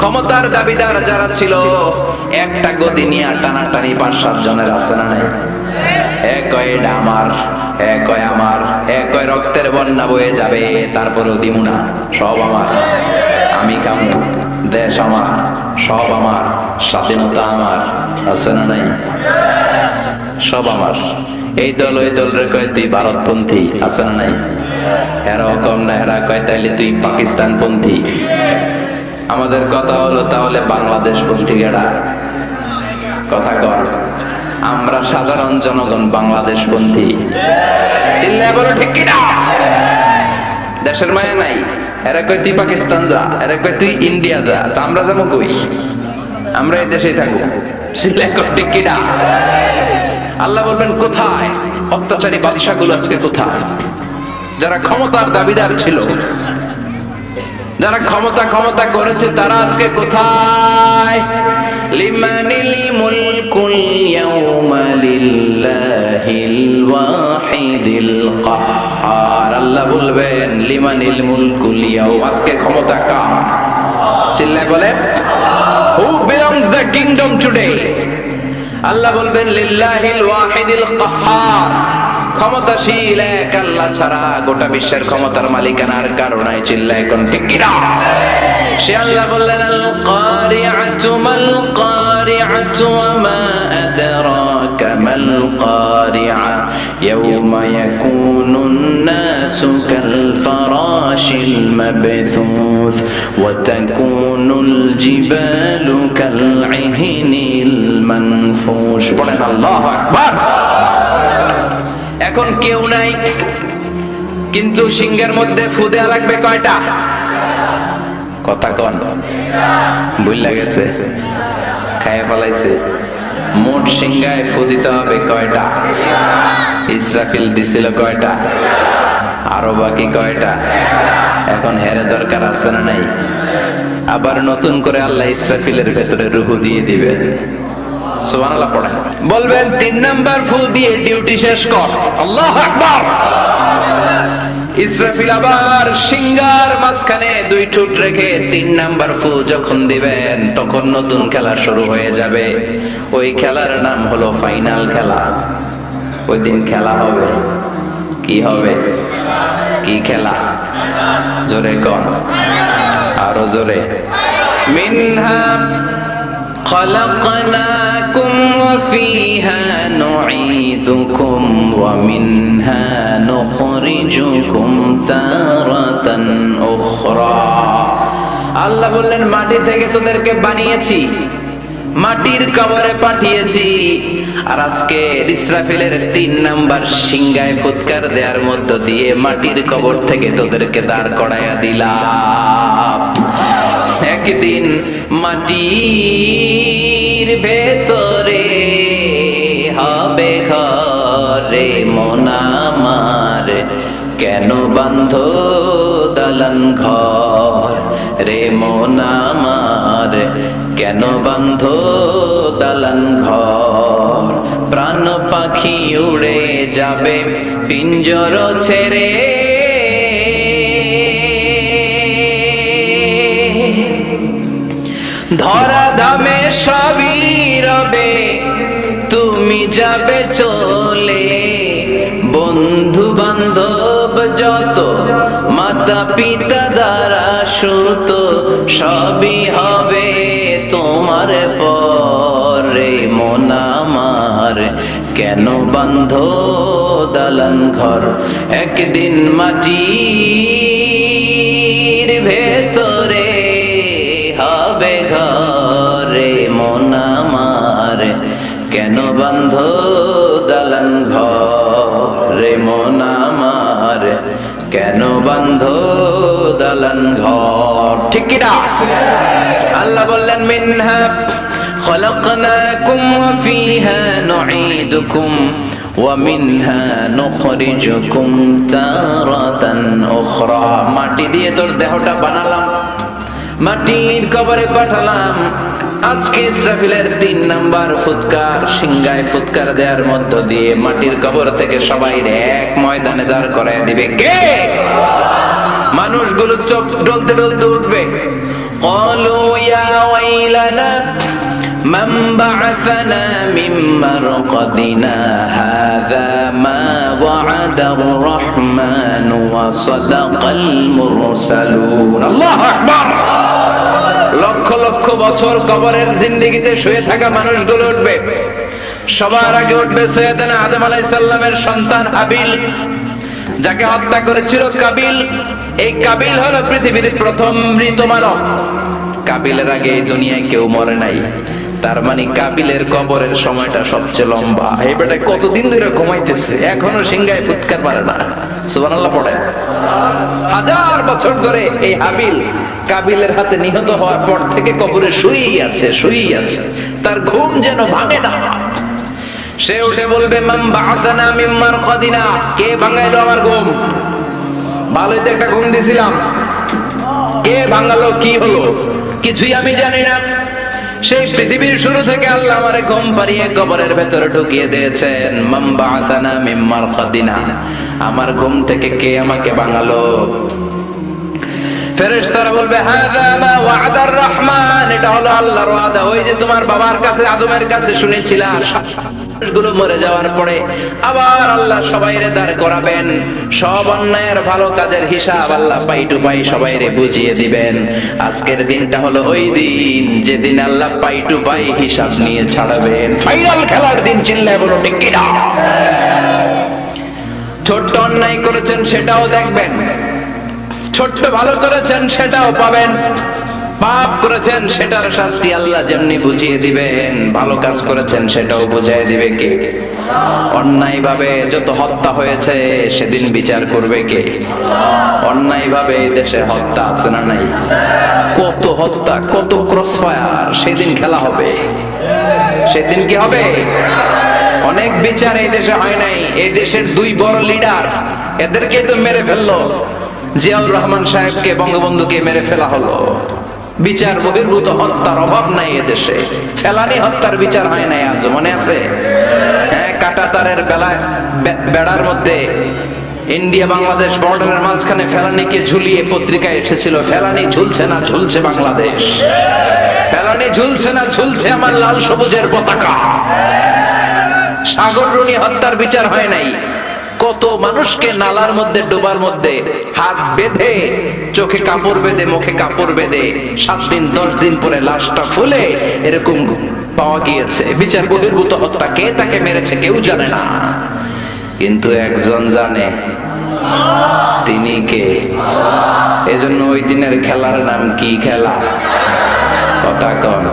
ক্ষমতার দাবিদার যারা ছিল একটা গদি নিয়ে টানাটানি 5-7 জনের, আছে না নাই? এক কয় এটা আমার, এক কয় আমার, এক কয় রক্তের বন্যা বয়ে যাবে, তারপরেও দিমু না, সব আমার, আমি কামু, দেশ আমার, সব আমার, স্বাধীনতা আমার, আছে না নাই? সব আমার। এই দল ওই দল রে কয় তুই ভারতপন্থী, আছে না নাই? এরাও কম না, এরা কয় তাইলে তুই পাকিস্তানপন্থী। আমাদের কথা হলো তাহলে বাংলাদেশ পন্থী গেড়া? কথা কর। আমরা সাধারণ জনগণ বাংলাদেশ পন্থী। চিল্লায় বলো ঠিক কিনা? দেশের মায়া নাই। এরা কয় তুই পাকিস্তান যা, এরা কয় তুই ইন্ডিয়া যা, তা আমরা যাবো কই? আমরা এই দেশেই থাকবো। চিল্লায় কর ঠিক কিনা? আল্লাহ বলবেন কোথায়? অত্যাচারী বাদশাগুলো আজকে কোথায়? যারা ক্ষমতার দাবিদার ছিল, যারা ক্ষমতা করেছে, তারা আজকে কোথায়? লিমানিল মুলকুল ইয়াউমা লিল্লাহিল ওয়াহিদিল কাহ্হার। আল্লাহ বলবেন লিমানিল মুলকুল ইয়াউম, আজকে ক্ষমতা কার? চিল্লায় বলেন who belongs the kingdom today? আল্লাহ বলবেন লিল্লাহিল ওয়াহিদিল কাহ্হার, ক্ষমতাশীল এক আল্লাহ ছাড়া গোটা বিশ্বের ক্ষমতার মালিকানার কারণে। চিল্লায় কোন ঠিক কিনা? সে আল্লাহ বললেন আল কারিআতু মাল কারিআতু ওয়া মা আদরাকা মাল কারিআ ইয়াউমা ইয়াকুনুন নাসু কাল ফারাশিল মাবথুস ওয়া তাকুনুল জিবালু কাল ইহনিল মানফুশ। বলেন আল্লাহু আকবার। এখন কেউ নাই, কিন্তু সিংহের মধ্যে ফু দেয়া লাগবে কয়টা? কথা কন, ভুল গেছে, খাইয়ে ফেলাইছে। মোট সিংহায় ফু দিতে হবে কয়টা? ইসরাফিল দিছিল কয়টা? আরো বাকি কয়টা? এখন হেরে দরকার আছে না নাই? আবার নতুন করে আল্লাহ ইসরাফিলের ভেতরে রূহ দিয়ে দিবে। সুবহানাল্লাহ পড়েন। বলবেন 3 নাম্বার ফু দিয়ে ডিউটি শেষ কর। আল্লাহু আকবার। ইসরাফিল আবার সিংহার মাঝখানে 2 ঠোঁট রেখে 3 নাম্বার ফু যখন দিবেন, তখন নতুন খেলা শুরু হয়ে যাবে। ওই খেলার নাম হলো ফাইনাল খেলা। ওই দিন খেলা হবে। কি হবে? কি খেলা? জোরে কন, আরো জোরে। মিনহা خلقناكم وفيها نعيدكم ومنها نخرجكم تارة أخرى। আল্লাহ বললেন মাটি থেকে তোদেরকে বানিয়েছি, মাটির কবরে পাঠিয়েছি, আর আজকে ইসরাফিলের 3 নাম্বার সিংহায় ফুৎকার দেওয়ার মধ্য দিয়ে মাটির কবর থেকে তোদেরকে দাঁড় করাইয়া দিলাম। একদিন মাটির ভেতরে হবে ঘরে মন আমার, কেন বান্ধ দালান ঘর রে মন আমার, কেন বান্ধ দালান ঘর। প্রাণ পাখি উড়ে যাবে পিঞ্জর ছেড়ে, ধরা ধামে সবই রবে তুমি যাবে চলে। বন্ধু বান্ধব যত মাতা পিতা দ্বারা সুত সবই হবে তোমার পরে মন আমার, কেন বান্ধ দালান ঘর। একদিন মাটির ভেতরে হবে ঘরে মন আমার, কেন বান্ধ দালান ঘরে মন আমার, কেন বান্ধ দালান ঘর। ঠিক কি না? আল্লাহ বললেন মিনহা খলাকনাকুম ওয়া ফিহা নুঈদুকুম ওয়া মিনহা নুখরিজুকুম তারাতান উখরা। মাটি দিয়ে তোর দেহটা বানালাম, মাটির কবরে পাঠালাম। আজকে ইসরাফিলের 3 নাম্বার ফুৎকার, সিংহায় ফুৎকার দেওয়ার মধ্য দিয়ে মাটির কবর থেকে সবাই এক ময়দানে দাঁড় করায় দিবে। কে? মানুষগুলো চোখ ডলতে ডলতে উঠবে। ক্বালু ইয়া ওয়াইলানা মান বা'আসানা মিন মারকাদিনা হাযা মা ওয়া'আদার রাহমানু ওয়া সাদাকাল মুরসালুন। আল্লাহু আকবার। লক্ষ লক্ষ বছর কবরের জিন্দেগিতে শুয়ে থাকা মানুষগুলো উঠবে। সবার আগে উঠবে সৈয়দনা আদম আলাইহিস সালামের সন্তান হাবিল, যাকে হত্যা করেছিল কাবিল। এই কাবিল হলো পৃথিবীর প্রথম মৃত মানব। কাবিলের আগে এই দুনিয়ায় কেউ মরে নাই, তার মানে কাবিলের কবরের সময়টা সবচেয়ে লম্বা। এই বেটা কতদিন ধরে ঘুমাইতেছে, এখনো সিংহায় ফুৎকার পারে না। সুবহানাল্লাহ পড়ে। 1000 বছর ধরে এই হাবিল কাবিলের হাতে নিহত হওয়ার পর থেকে কবরে শুয়েই আছে, শুয়েই আছে, তার ঘুম যেন ভাঙে না। সে উঠে বলবে মান বা'আসানা মিন মারকাদিনা, কে ভাঙাইলো আমার ঘুম? ভালোই তো একটা ঘুম দিছিলাম, কে ভাঙালো? কি হলো? কিছুই আমি জানি না। সেই পৃথিবীর শুরু থেকে আল্লাহ আমারে ঘুম পাড়িয়ে কবরের ভেতরে ঢুকিয়ে দিয়েছেন। মান বা'আসানা মিন মারকাদিনা, আমার ঘুম থেকে কে আমাকে ভাঙালো? ফেরেশতারা বলবে হাযা মা ওয়া'দার রহমান, এটা হলো আল্লাহর ওয়াদা। ওই যে তোমার বাবার কাছে আদমের কাছে শুনেছিলা গুলো মরে যাওয়ার পরে আবার আল্লাহ সবাইরে দাঁড় করাবেন, সব অন্যায়ের ভালো কাজের হিসাব আল্লাহ পাই টু পাই সবাইরে বুঝিয়ে দিবেন। আজকের দিনটা হলো ওই দিন যেদিন আল্লাহ পাই টু পাই হিসাব নিয়ে ছাড়াবেন। ফাইনাল খেলার দিন, চিল্লায় বলো ঠিক কিনা? ছোট্ট অন্যায় করেছেন সেটাও দেখবেন, ছোট্ট ভালো করেছেন সেটাও পাবেন, পাপ করেছেন সেটার শাস্তি আল্লাহ যেমনি বুঝিয়ে দিবেন, ভালো কাজ করেছেন সেটাও বুঝিয়ে দিবে কে? অন্যায় ভাবে যত হত্যা হয়েছে সেদিন বিচার করবে কে? অন্যায় ভাবে দেশে হত্যা আছে না নাই? কত হত্যা, কত ক্রসফায়ার, সেদিন খেলা হবে। সেদিন কি হবে? অনেক বিচার এই দেশে হয় নাই। এই দেশের দুই বড় লিডার, এদেরকে তো মেরে ফেললো। জিয়াউর রহমান সাহেবকে, বঙ্গবন্ধুকে মেরে ফেলা হলো। বিচার বহির্ভূত হত্যার অভাব নাই এদেশে। ফেলানি হত্যার বিচার হয় নাই আজও, মনে আছে? হ্যাঁ, কাঁটাতারের বেড়ার মধ্যে ইন্ডিয়া বাংলাদেশ বর্ডারের মাঝখানে ফেলানিকে ঝুলিয়ে পত্রিকায় এসেছিল, ফেলানি ঝুলছে না ঝুলছে বাংলাদেশ, ফেলানি ঝুলছে না ঝুলছে আমার লাল সবুজের পতাকা। সাগররুনি হত্যার বিচার হয় নাই। কত মানুষকে নালার মধ্যে, ডোবার মধ্যে হাত বেঁধে, চোখে কাপড় বেঁধে, মুখে কাপড় বেঁধে 7 দিন 10 দিন পরে লাশটা ফুলে এরকম পাওয়া গিয়েছে। বিচার বহির্ভূত হত্যা, কে তাকে মেরেছে কেউ জানে না, কিন্তু একজন জানে, তিনি কে? এজন্য ওই দিনের খেলার নাম কি খেলা? কথা কন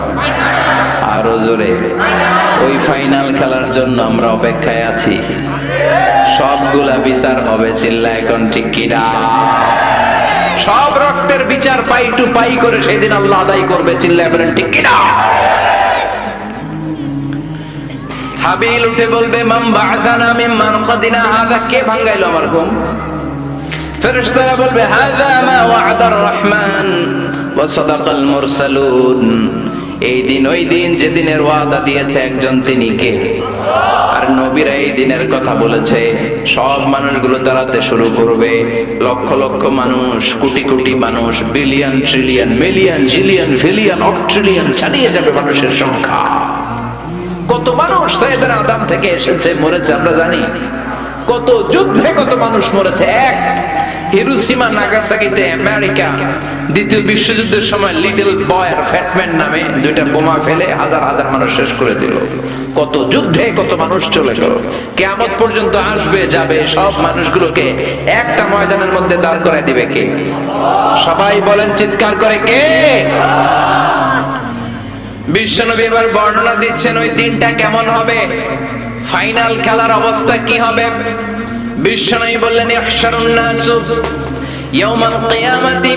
আরো জোরে। ওই ফাইনাল খেলার জন্য আমরা অপেক্ষায় আছি। সবগুলা বিচার হবে, চিল্লা এখন ঠিক কিনা? সব রক্তের বিচার পাই টু পাই করে সেদিন আল্লাহ আদায় করবে, চিল্লা এখন ঠিক কিনা? হাবিল উঠে বলবে, মাম বা'আসানা মিন মারকাদিনা, হাযা কে ভাঙাইলো আমার ঘুম? ফেরেশতারা বলবে, হাযা মা ওয়া'দার রহমান ওয়া সাদাকাল মুরসালুন। এই দিন ওই দিন যেদিনের ওয়াদা দিয়েছে একজন, তিনি কে? আর নবীরা এই দিনের কথা বলেছে। সব মানুষগুলো দাঁড়াতে শুরু করবে, লক্ষ লক্ষ মানুষ, কোটি কোটি মানুষ, বিলিয়ন ট্রিলিয়ন মিলিয়ন জিলিয়ন ফিলিয়ন অক্ট্রিলিয়ন ছাড়িয়ে যাবে মানুষের সংখ্যা। কত মানুষ সাইয়েদনা আদম থেকে এসেছে, মরেছে আমরা জানি। কত যুদ্ধে কত মানুষ মরেছে। এক হিরোশিমা নাগাসাকিতে আমেরিকা দ্বিতীয় বিশ্বযুদ্ধের সময় লিটল বয় আর ফ্যাটম্যান নামে 2টা বোমা ফেলে হাজার হাজার মানুষ শেষ করে দিল। কত যুদ্ধে কত মানুষ চলে গেল। কিয়ামত পর্যন্ত আসবে যাবে, সব মানুষগুলোকে একটা ময়দানের মধ্যে দাঁড় করায় দিবে কে? সবাই বলেন চিৎকার করে, কে? বিশ্বনবী এবার বর্ণনা দিচ্ছেন ওই দিনটা কেমন হবে, ফাইনাল খেলার অবস্থা কি হবে। বিশ্বনবী বললেন, ইহশারুন নাসু ইয়াওমাল কিয়ামাতি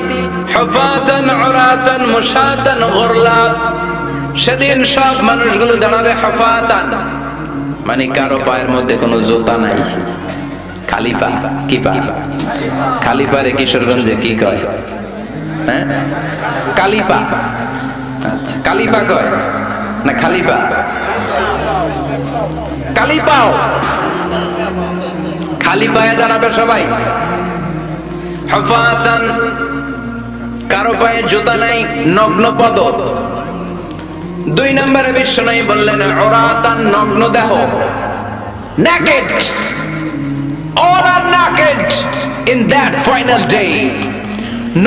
হুফাতান উরাতান মুশাতান গুরলা। সেদিন সব মানুষগুলো দাঁড়াবে হুফাতান, মানে কারো পায়ের মধ্যে কোনো জুতা নাই, খালি পা। কি পা? খালি পারে কিশোরগঞ্জে কি কয়? হ্যাঁ, কালি পা। আচ্ছা, কালি পা কয় না খালি পা? কালি পাও। খালি পায়ে দাঁড়াবে সবাই। হুফাতান, কারো পায়ে জুতা নাই, নগ্ন পদ। 2 নম্বরে বিশ্বনবী বললেন, উরাতান, নগ্ন দেহ, naked, all are naked in that final day.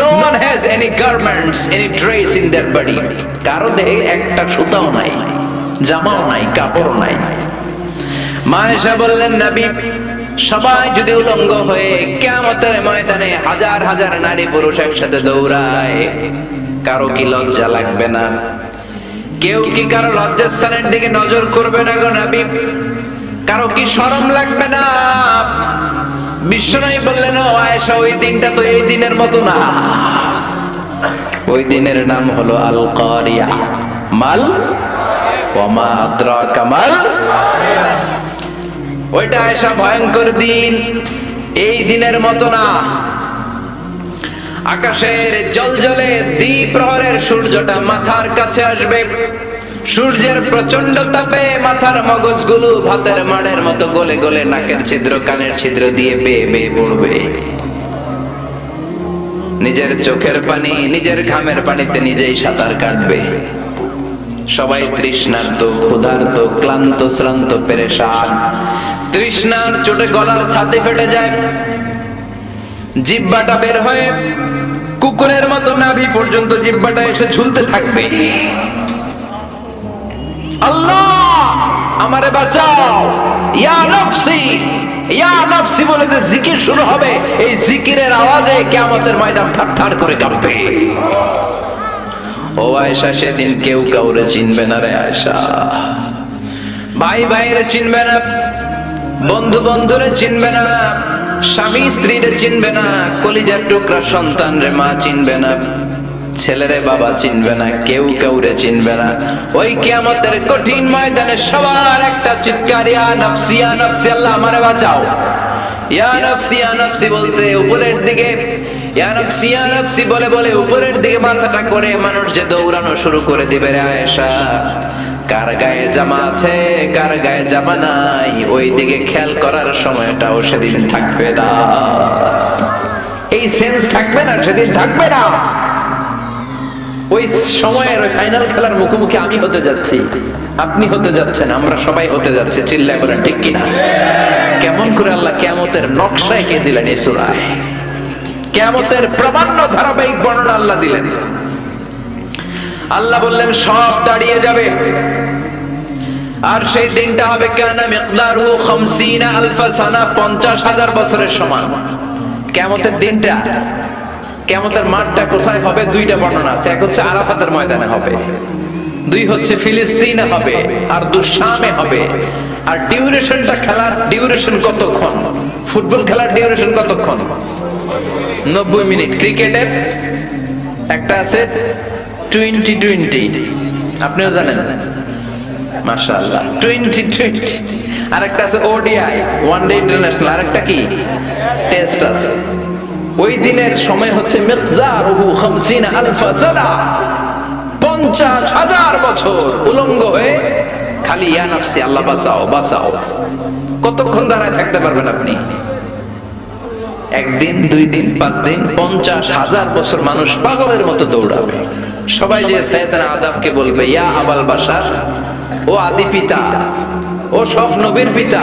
No one has any garments, any dress in their body. কারো দেহে একটা সুতাও নাই, জামাও নাই, কাপড় নাই। মা আয়েশা বললেন, নবী, সবাই যদি উলঙ্গ হয়ে কিয়ামতের ময়দানে হাজার হাজার নারী পুরুষ একসাথে দৌড়ায়, কারো কি লজ্জা লাগবে না? কেউ কি কারো লজ্জাস্থানের দিকে নজর করবে না গো নবী? কারো কি শরম লাগবে না? বিশ্বনবী বললেন, ও আয়েশা, ওই দিনটা তো এই দিনের মতো না। ওই দিনের নাম হলো আল কারিয়া। মাল ওয়া মা আদরাকা মাল। ওইটা আয়েশা ভয়ঙ্কর দিন, এই দিনের মতো না। আকাশের জলজলে দ্বিপ্রহরের সূর্যটা মাথার কাছে আসবে। সূর্যের প্রচন্ড তাপে মাথার মগজগুলো ভাতের মাড়ের মতো গলে গলে নাকের ছিদ্র কানের ছিদ্র দিয়ে বেয়ে বেয়ে পড়বে। নিজের চোখের পানি, নিজের ঘামের পানিতে নিজেই সাঁতার কাটবে। সবাই তৃষ্ণার্ত, ক্ষুধার্ত, ক্লান্ত, শ্রান্ত, পেরেশান। তৃষ্ণার চোটে গলার ছাতি ফেটে যায়, জিহ্বাটা বের হয়ে কুকুরের মতো নাভি পর্যন্ত জিহ্বাটা এসে ঝুলতে থাকবে। আল্লাহ আমারে বাঁচাও, ইয়া নফসি ইয়া নফসি বলে যে জিকির শুরু হবে, এই জিকিরের আওয়াজে কিয়ামতের ময়দান থারথার করে কাঁপবে। ও আয়েশা, সেদিন কেউ কাউরে চিনবে না রে আয়েশা। ভাই ভাইরে চিনবে না, বন্ধু বন্ধুরে চিনবে না, স্বামী স্ত্রীরে চিনবে না, কলিজার টুকরা সন্তান রে মা চিনবে না, ছেলেরে বাবা চিনবে না, কেউ কাউরে চিনবে না। ওই কিয়ামতের কঠিন ময়দানে সবার একটা চিৎকার, ইয়া নফসি ইয়া নফসি, আল্লাহ আমারে বাঁচাও। ইয়া নফসি ইয়া নফসি বলতে উপরের দিকে, ইয়া নফসি ইয়া নফসি বলে বলে উপরের দিকে মাথাটা করে মানুষ যে দৌড়ানো শুরু করে দিবে রে আয়েশা। কার গায়ে জামা আছে, কার গায়ে জামা নাই, ওই দিকে খেয়াল করার সময়টাও সেদিন থাকবে না। এই সেন্স থাকবে না, সেদিন থাকবে না। ওই সময়ের ওই ফাইনাল খেলার মুখোমুখি আমি হতে যাচ্ছি, আপনি হতে যাচ্ছেন, আমরা সবাই হতে যাচ্ছে। চিল্লায় বলেন ঠিক কিনা? কেমন করে আল্লাহ কিয়ামতের নকশা এঁকে দিলেন এই সূরায়, কিয়ামতের প্রামাণ্য ধারাবাহিক বর্ণনা আল্লাহ দিলেন। আল্লাহ বললেন সব দাঁড়িয়ে যাবে, আর সেই দিনটা হবে কানা মিকদারহু 50,000 সানা, 50,000 বছরের সমান। কিয়ামতের দিনটা, কিয়ামতের মাঠটা কোথায় হবে? দুইটা বর্ণনা আছে। এক হচ্ছে আরাফাতের ময়দানে হবে, দুই হচ্ছে ফিলিস্তিনে হবে, আর শামে হবে। আর ডিউরেশনটা, খেলার ডিউরেশন কতক্ষণ? ফুটবল খেলার ডিউরেশন কতক্ষণ? 90 মিনিট। ক্রিকেটের একটা আছে 20-20, আপনিও জানেন, মাশাআল্লাহ, 20-20। আর একটা আছে ওডিআই, ওয়ান ডে ইন্টারন্যাশনাল। আর একটা কি? টেস্ট আছে। ওই দিনের সময় হচ্ছে মিকদারুহু 50,000 সানা, 50,000 বছর উলঙ্গ হয়ে খালি ইয়া নফসি, আল্লাহ বাঁচাও বাঁচাও। কতক্ষণ দাঁড়ায় থাকতে পারবেন আপনি? একদিন, 2 দিন, 5 দিন, 50,000 বছর মানুষ পাগলের মতো দৌড়াবে। সবাই যে সাইয়েদনা আদমকে বলবে, ইয়া আবাল বাশার, ও আদি পিতা, ও সব নবীর পিতা,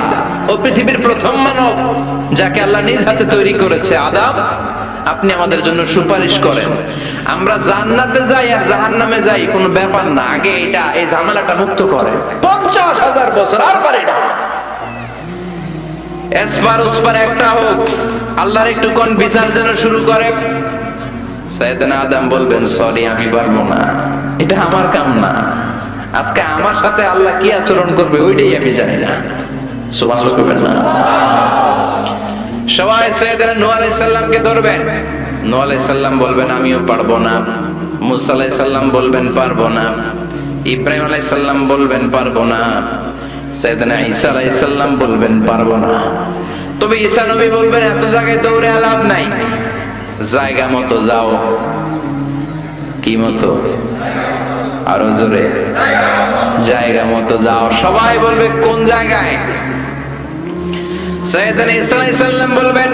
ও পৃথিবীর প্রথম মানব যাকে আল্লাহ নিজ হাতে তৈরি করেছে, আদম, আপনি আমাদের জন্য সুপারিশ করেন। আমরা জান্নাতে যাই আর জাহান্নামে যাই কোনো ব্যাপার না, আগে এটা, এই ঝামেলাটা মুক্ত করেন। 50,000 বছর আর পারে না। এসপার ওসপার একটা হোক, আল্লাহর একটু কোন বিচার যেন শুরু করে। সাইয়েদনা আদম বলবেন, সরি আমি পারবো না, এটা আমার কাম না। আজকে আমার সাথে আল্লাহ কি আচরণ করবে ওইটাই আমি জানি না। সুবহানাল্লাহ বলবেন না? সবাই সাইয়েদনা নূহ আলাইহিস সালামকে ধরবেন। নূহ আলাইহিস সালাম বলবেন, আমিও পারবো না। মুসা আলাইহিস সালাম বলবেন, পারবো না। ইব্রাহিম আলাইহিস সালাম বলবেন, পারবো না। সাইয়েদনা ঈসা আলাইহিস সালাম বলবেন, পারবো না। তবে ঈসা নবী বলবেন, এত জায়গায় দৌড়ে লাভ নাই, জায়গা মতো যাও। কি মতো? আরো জোরে, জায়গা মতো যাও। সবাই বলবে, কোন জায়গায়? সাইয়েদনা ঈসা আলাইহিস সালাম বলবেন,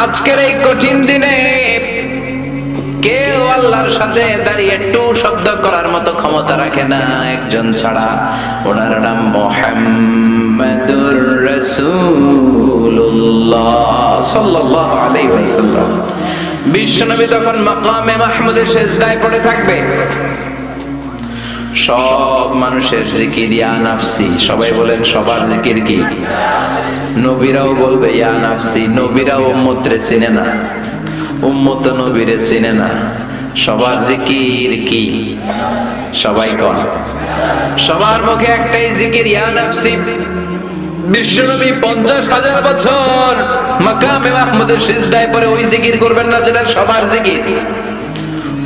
আজকের এই কঠিন দিনে কেউ আল্লাহর সাথে দাঁড়িয়ে টু শব্দ করার মতো ক্ষমতা রাখে না, একজন ছাড়া। ওনার নাম মুহাম্মাদুর রাসূলুল্লাহ সাল্লাল্লাহু আলাইহি ওয়াসাল্লাম। বিশ্বনবী তখন মাকামে মাহমুদের সিজদায় পড়ে থাকবে। সব মানুষের জিকির ইয়া নাফসি। সবাই বলেন, সবার জিকির কি? নবীরাও বলবে ইয়া নাফসি। নবীরাও উম্মতরে চিনে না, উম্মত নবীরে চিনে না। সবার জিকির কি? সবাই কোন? সবার মুখে একটাই জিকির, ইয়া নাফসি। বিশ্বনবী 50,000 বছর মাকামে মাহমুদের সিজদায় পড়ে ওই জিকির করবেন না যেটা সবার জিকির।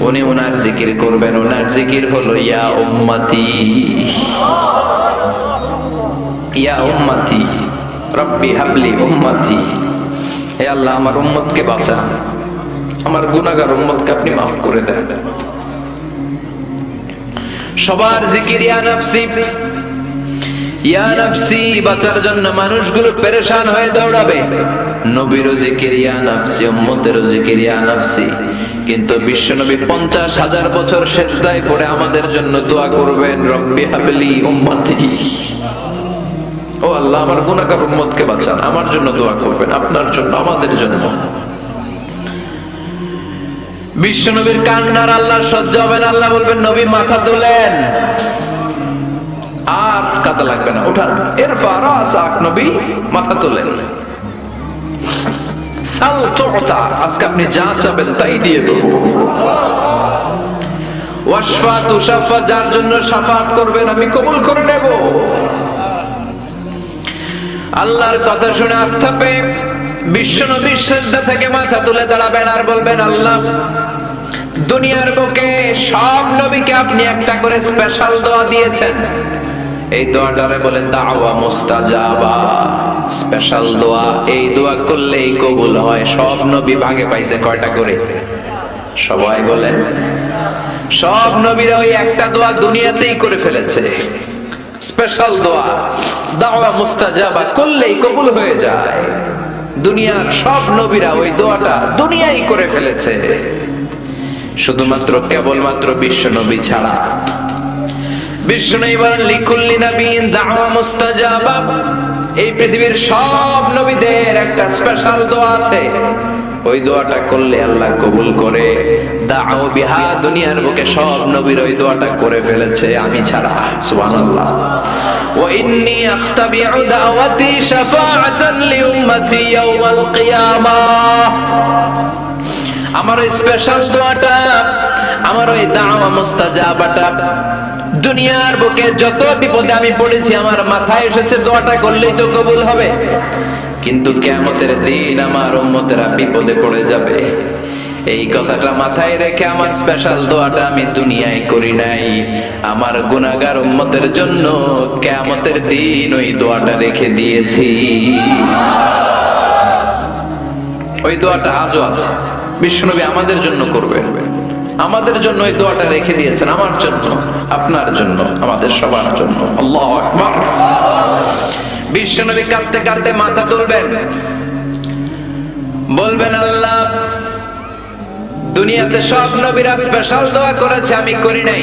উনি ওনার জিকির করবেন। ওনার জিকির হলো ইয়া উম্মতি, ইয়া উম্মতি রব্বি হাবলি উম্মতি। হে আল্লাহ, আমার উম্মতকে বাঁচান, আমার গুনাহগার উম্মতকে আপনি মাফ করে দেন। সবার জিকির ইয়া নাফসি, ইয়া নাফসি। বাঁচার জন্য মানুষগুলো পেরেশান হয়ে দৌড়াবে। নবীরও জিকির ইয়া নাফসি, উম্মতেরও জিকির ইয়া নাফসি। কিন্তু বিশ্বনবী 50,000 বছর সেজদায় পড়ে আমাদের জন্য দোয়া করবেন, রব্বি হাবলি উম্মতি, ও আল্লাহ আমার গুনাহগার উম্মতকে বাঁচান, আমার জন্য দোয়া করবেন, আপনার জন্য, আমাদের জন্য। বিশ্বনবীর কান্নার আল্লাহর সহ্য হবে না, আল্লাহ বলবেন নবী মাথা তোলেন, আর কাঁদা লাগবে না, উঠান, ইরফা রাসাক, নবী মাথা তোলেন। সাল তুতা, আজকে আপনি যা চাবেন তাই দিয়ে দেব। ওয়াশফা তুশাফা, যার জন্য শাফাত করবেন আমি কবুল করে নেব। আল্লাহর কথা শুনে আস্থা পেয়ে বিশ্বনবীর সিজদা থেকে মাথা তুলে দাঁড়াবেন আর বলবেন, আল্লাহ দুনিয়ার বুকে সব নবীকে আপনি একটা করে স্পেশাল দোয়া দিয়েছেন, এই দোয়াটারে বলে দাওয়া মুস্তাজাবা, স্পেশাল দোয়া। এই দোয়া করলেই কবুল হয়। সব নবী ভাগে পাইছে কয়টা করে? সবাই বলেন, সব নবীরা ওই একটা দোয়া দুনিয়াতেই করে ফেলেছে, স্পেশাল দোয়া, দাওয়া মুস্তাজাবা, করলেই কবুল হয়ে যায়। দুনিয়ার সব নবীরা ওই দোয়াটা দুনিয়ায় করে ফেলেছে, শুধুমাত্র কেবলমাত্র বিশ্ব নবী ছাড়া। বিশ্ব নবী বলেন লিকুল্লি নবিয়্যিন দাওয়া মুস্তাজাবা, এই পৃথিবীর সব নবীদের একটা স্পেশাল দোয়া আছে, ওই দোয়াটা করলে আল্লাহ কবুল করে। দাও বিহা, দুনিয়ার বুকে সব নবীর ওই দোয়াটা করে ফেলেছে, আমি ছাড়া। সুবহানাল্লাহ। ওয়া ইন্নী আখতাবিউ দাওয়াতি শাফাআতান লিউম্মতি ইয়াওমাল কিয়ামাহ, আমার ওই স্পেশাল দোয়াটা, আমার ওই দাওয়া মুস্তাজাবাটা দুনিয়ার বুকে যত বিপদে আমি পড়েছি আমার মাথায় এসেছে, দোয়াটা করলেই তো কবুল হবে। কিন্তু কিয়ামতের দিন আমার উম্মতেরা বিপদে পড়ে যাবে, এই কথাটা মাথায় রেখে আমার স্পেশাল দোয়াটা আমি দুনিয়ায় করি নাই, আমার গুনাহগার উম্মতের জন্য কিয়ামতের দিন ওই দোয়াটা রেখে দিয়েছি। ওই দোয়াটা আজও আছে, বিশ্বনবী আমাদের জন্য করবেন, আমাদের জন্য এই দোয়াটা রেখে দিয়েছেন, আমার জন্য, আপনার জন্য, আমাদের সবার জন্য। আল্লাহু আকবার। বিশ্বনবী কাঁদতে কাঁদতে মাথা তুলবেন, বলবেন, আল্লাহ দুনিয়াতে সব নবীরা স্পেশাল দোয়া করেছে, আমি করি নাই,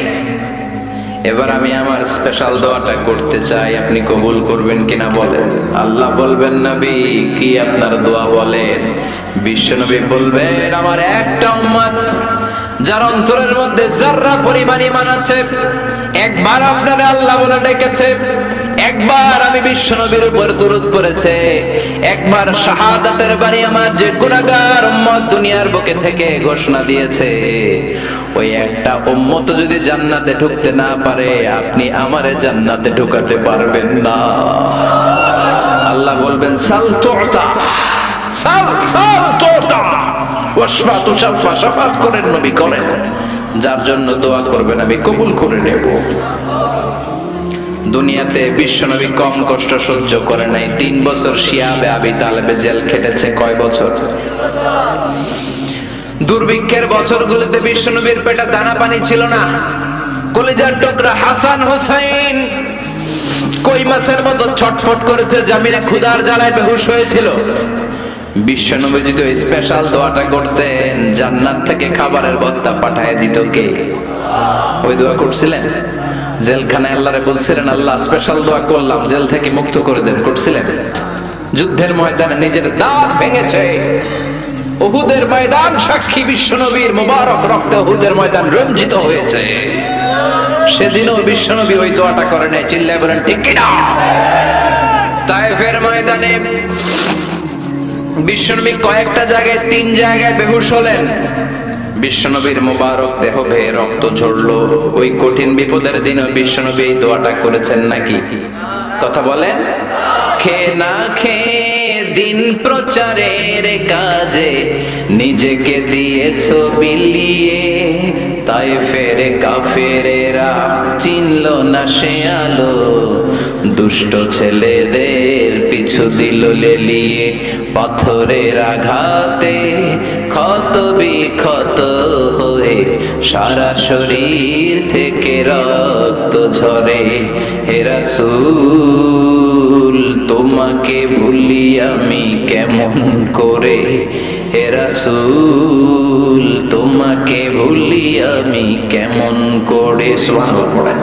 এবার আমি আমার স্পেশাল দোয়াটা করতে চাই, আপনি কবুল করবেন কিনা বলেন। আল্লাহ বলবেন, নবী কি আপনার দোয়া বলেন? বিশ্বনবী বলবেন, আমার একটা উম্মত যার অন্তরের মধ্যে যাররা পরিমাণ ঈমান আছে, একবার আপনারে আল্লাহ বলে ডেকেছে, একবার আমি বিশ্বনবীর উপর দুরূদ পড়েছে, একবার শাহাদাতের বাণী আমার যে গুনাহগার উম্মত দুনিয়ার বুকে থেকে ঘোষণা দিয়েছে, ওই একটা উম্মত যদি জান্নাতে ঢুকতে না পারে, আপনি আমারে জান্নাতে ঢুকাতে পারবেন না। আল্লাহ বলবেন, সাল তুতা, সাল সাল তুতা, ওয়াশফা তুশাফা, শাফাত করেন নবী করেন, যার জন্য দোয়া করবেন আমি কবুল করে নেব। দুনিয়াতে বিশ্বনবী কম কষ্ট সহ্য করে নাই, 3 বছর শিয়াবে আবি তালেবে জেল খেটেছে। কয় বছর? দুর্ভিক্ষের বছরগুলোতে বিশ্বনবীর পেটে দানা পানি ছিল না, কলিজার টুকরা হাসান হুসাইন কই মাছের মতো ছটফট করেছে, জামিনে ক্ষুধার জ্বালায় বেহুশ হয়েছিল। বিশ্বনবী যদি ওই স্পেশাল দোয়াটা করতেন, জান্নাত থেকে খাবারের বস্তা পাঠায় দিত কে? ওই দোয়া করছিলেন? জেলখানায় আল্লাহরে বলছিলেন, আল্লাহ স্পেশাল দোয়া করলাম, জেল থেকে মুক্ত করে দেন, করছিলেন? যুদ্ধের ময়দানে নিজের দাঁত ভেঙেছে, উহুদের ময়দান সাক্ষী, বিশ্বনবীর মুবারক রক্তে উহুদের ময়দান রঞ্জিত হয়েছে, সেদিনও বিশ্বনবী ওই দোয়াটা করে নাই। চিল্লায় বলেন ঠিক কিনা? তায়েফের ময়দানে বিশ্বনবী কয়েকটা জায়গায়, 3 জায়গায় বেহুশ হলেন, বিশ্বনবীর মুবারক দেহ বেয়ে রক্ত ঝরলো। ওই কঠিন বিপদের দিনও বিশ্বনবী এই দোয়াটা করেছেন নাকি? কথা বলেন। খেয়ে না খেয়ে দিন প্রচারের কাজে নিজেকে দিয়েছো বিলিয়ে, তায়েফের কাফেরেরা চিনল না সে আলো, দুষ্ট ছেলেদের পিছু দিল লেলিয়ে, পাথরের আঘাতে ক্ষত বিক্ষত হয়ে সারা শরীর থেকে রক্ত ঝরে। হে রাসূল তোমাকে ভুলি আমি কেমন করে, হে রাসূল তোমাকে ভুলি আমি কেমন করে। সুবহানাল্লাহ পড়েন।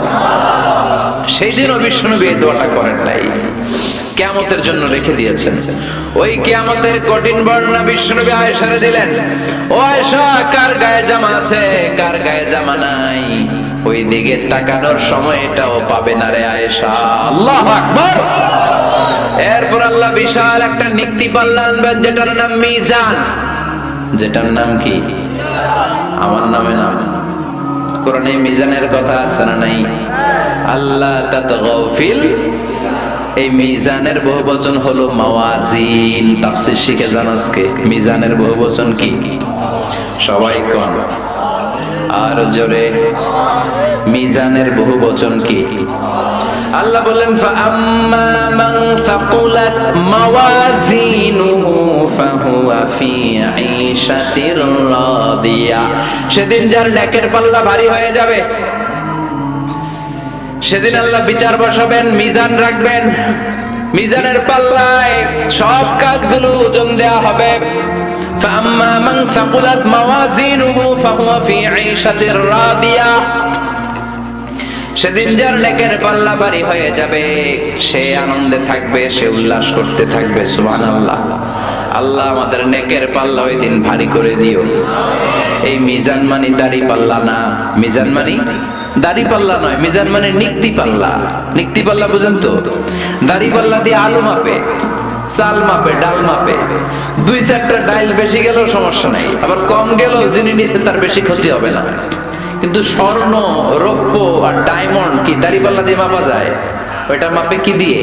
সেই দিনও বিশ্বনবী এই দোয়াটা করেন নাই, কিয়ামতের জন্য রেখে দিয়েছেন। ওই কিয়ামতের কঠিন বর্ণনা বিশ্বনবী আয়েশারে দিলেন। ও আয়েশা, কার গায়ে জামা আছে, কার গায়ে জামা নাই, ওই দিকে তাকানোর সময়টাও পাবে না রে আয়েশা। আল্লাহু আকবার। এরপর আল্লাহ বিশাল একটা নিক্তি পাল্লা আনবেন, যেটার নাম মিজান। যেটার নাম কি? আমার নামে নাম। কোরআনে মিজানের কথা আছে না নাই? আল্লাহ তাতগাউ ফিল, এই মিজানের বহুবচন হলো মাওয়াজিন। তাফসীর শিখে যান আজকে। মিজানের বহুবচন কি? সবাই কোন আর জোরে, মিজানের বহুবচন কি? আল্লাহ বলেন ফাআম্মা মান সাকুলাত মাওয়াজিনুহু ফাহুয়া ফি ঈশাতির রাদিয়া। সেদিন যার নেকের পাল্লা ভারী হয়ে যাবে, সেদিন আল্লাহ বিচার বসাবেন, মিজান রাখবেন। মিজানের পাল্লায় সব কাজগুলো ওজন দেয়া হবে। ফাআম্মা মান সাকুলাত মাওয়াজিনুহু ফাহুয়া ফি ঈশাতির রাদিয়া। সেদিন যার নেকের পাল্লা ভারী হয়ে যাবে, সে আনন্দে থাকবে, সে উল্লাস করতে থাকবে। সুবহানাল্লাহ। আল্লাহ আমাদের নেকের পাল্লা ওই দিন ভারী করে দিও। এই মিজান মানে দাড়ি পাল্লা না, মিজান মানে দাড়ি পাল্লা নয়, মিজান মানে নিক্তি পাল্লা। নিক্তি পাল্লা বুঝেন তো? দাড়ি পাল্লা দিয়ে আলু মাপে, চাল মাপে, ডাল মাপে। দুই চারটা ডাল বেশি গেলেও সমস্যা নাই, আবার কম গেলেও যিনি নিচে তার বেশি ক্ষতি হবে না। কিন্তু স্বর্ণ, রৌপ্য আর ডায়মন্ড কি দাড়ি পাল্লা দিয়ে মাপা যায়? ওইটা মাপে কি দিয়ে?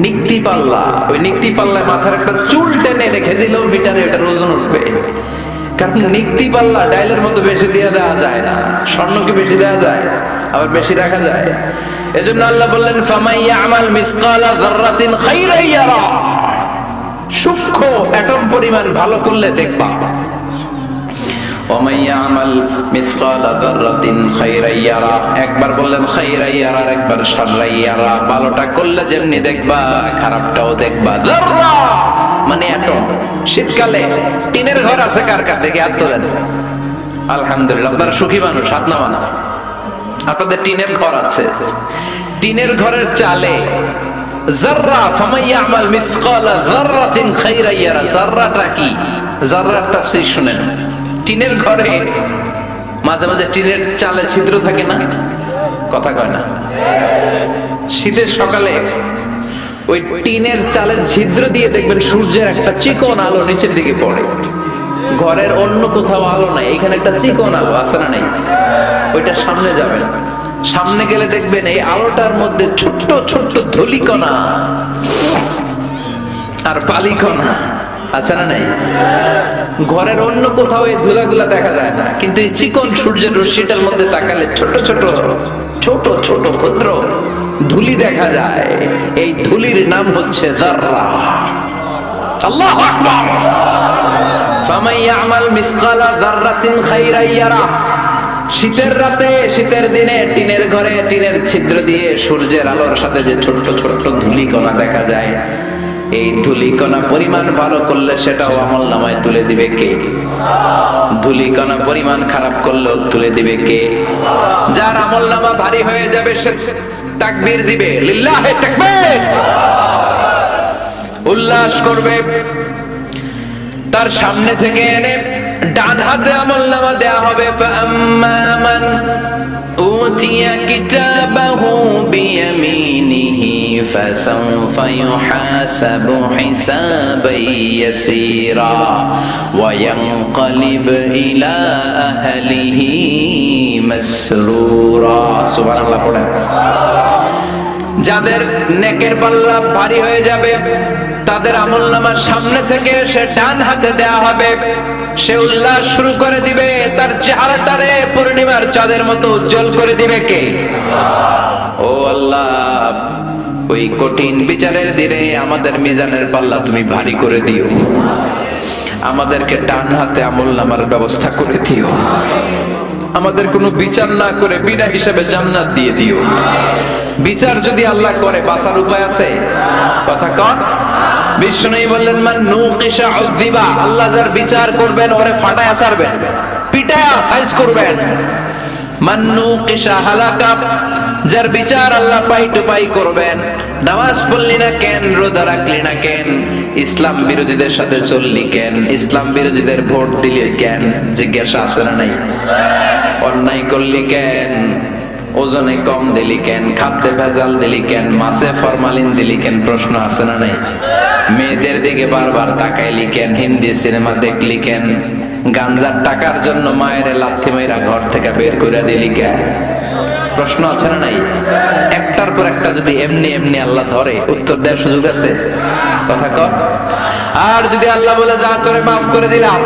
নিক্তি পাল্লা। ওই নিক্তি পাল্লায় মাথার একটা চুল টেনে রেখে দিলেও মিটারে এটার ওজন উঠবে। কারণ নিক্তি পাল্লা ডাইলের মতো বেশি দিয়ে দেওয়া যায় না। স্বর্ণকে বেশি দেওয়া যায়, আবার বেশি রাখা যায়। এজন্য আল্লাহ বললেন ফামান ইয়ামাল মিসকালা যাররাতিন খাইরান ইয়ারা। সূক্ষ্ম অ্যাটম পরিমাণ ভালো করলে দেখবা। ওমান ইয়ামাল মিসকালা যাররাতিন খাইরান ইয়ারা। একবার বললেন খাইরান ইয়ারা, একবার শাররান ইয়ারা। ভালোটা করলে যেমনি দেখবা, খারাপটাও দেখবা। যাররা মানে অ্যাটম। শীতকালে টিনের ঘর আছে কার কার? দেখে হাত তোলেন। আলহামদুলিল্লাহ, আপনারা সুখী মানুষ, হাত নামান। আপনাদের টিনের ঘর আছে। টিনের ঘরের চালে যাররা, ফামান ইয়ামাল মিসকালা যাররাতিন খাইরান ইয়ারা। যাররাটা কি? যাররার তাফসীর শুনেন। টিনের ঘরে মাঝে মাঝে টিনের চালে ছিদ্র থাকে না? কথা কয় না? শীতের সকালে ওই টিনের চালের ছিদ্র দিয়ে দেখবেন সূর্যের একটা চিকন আলো নিচের দিকে পড়ে। ঘরের অন্য কোথাও আলো নাই, এখানে একটা চিকন আলো আছে না? নেই? ওইটা সামনে যাবেন, সামনে গেলে দেখবেন এই আলোটার মধ্যে ছোট্ট ছোট্ট ধূলিকণা আর বালিকণা আছে না? নাই? ঘরের অন্য কোথাও এই ধুলাগুলা দেখা যায় না, কিন্তু এই চিকন সূর্যের রশ্মিটার মধ্যে তাকালে ছোট ছোট ছোট ছোট ক্ষুদ্র ধুলি দেখা যায়। এই ধুলির নাম হচ্ছে যাররা। আল্লাহু আকবার। ফামান ইয়ামাল মিসকালা যাররাতিন খাইরান ইয়ারা। শীতের রাতে, শীতের দিনে টিনের ঘরে টিনের ছিদ্র দিয়ে সূর্যের আলোর সাথে যে ছোট্ট ছোট্ট ধুলিকণা দেখা যায়, এই ধুলিকণা পরিমাণ ভালো করলে সেটাও আমলনামায় তুলে দিবে কে? ধুলিকণা পরিমাণ খারাপ করলেও তুলে দিবে কে? যার আমলনামা ভারী হয়ে যাবে সে তাকবীর দিবে, লিল্লাহি তাকবীর, উল্লাস করবে। তার সামনে থেকে এনে ডান হাতে আমলনামা দেয়া হবে। ফাআম্মা মান উতিয়া কিতাবাহু বিয়ামিনিহি ফাসাউফা ইউহাসাবু হিসাবান ইয়াসীরা ওয়া ইয়ানকালিব ইলা আহলিহি মাসরুরা। সুবহানাল্লাহ পড়েন। যাদের নেকের পাল্লা ভারী হয়ে যাবে তাদের আমলনামার সামনে থেকে সে ডান হাতে দেয়া হবে। সে উল্লাস শুরু করে দিবে, তার চেহারাটারে পূর্ণিমার চাঁদের মতো উজ্জ্বল করে দিবে কে? ও আল্লাহ, ওই কঠিন বিচারের দিনে আমাদের মিজানের পাল্লা তুমি ভারী করে দিও, আমাদেরকে ডান হাতে আমলনামার ব্যবস্থা করে দিও। আমাদের কোনো বিচার না করে বিনা হিসাবে জান্নাত দিয়ে দিও। বিচার যদি আল্লাহ করে বাঁচার উপায় আছে? কথা কন। বিষ্ণু বললেন মান নুকিশা উযিবা, আল্লাহ যার বিচার করবেন ওরে ফাটায়া ছাড়বেন, পিটায়া সাইজ করবেন। মান নুকিশা হালাকা, যার বিচার আল্লাহ পাই টু পাই করবেন। নামাজ পড়লি না কেন, রোজা রাখলি না কেন, ইসলাম বিরোধীদের সাথে চললি কেন, ইসলাম বিরোধীদের ভোট দিলি কেন, জিজ্ঞাসা আছে না নাই? অন্যায় করলি কেন, ওজনে কম দিলি কেন, খাদ্যে ভেজাল দিলি কেন, মাছে ফরমালিন দিলি কেন, প্রশ্ন আছে না নাই? মেয়েদের দিকে বারবার তাকাইলি কেন, হিন্দি সিনেমা দেখলি কেন, গাঞ্জার টাকার জন্য মায়ের লাথি মাইরা ঘর থেকে বের করে দিলি কেন, প্রশ্ন আছে না নাই? একটার পর একটা যদি এমনি এমনি আল্লাহ ধরে, উত্তর দেওয়ার সুযোগ আছে? কথা কর। আর যদি আল্লাহ বলে যা তোরে মাফ করে দিলাম,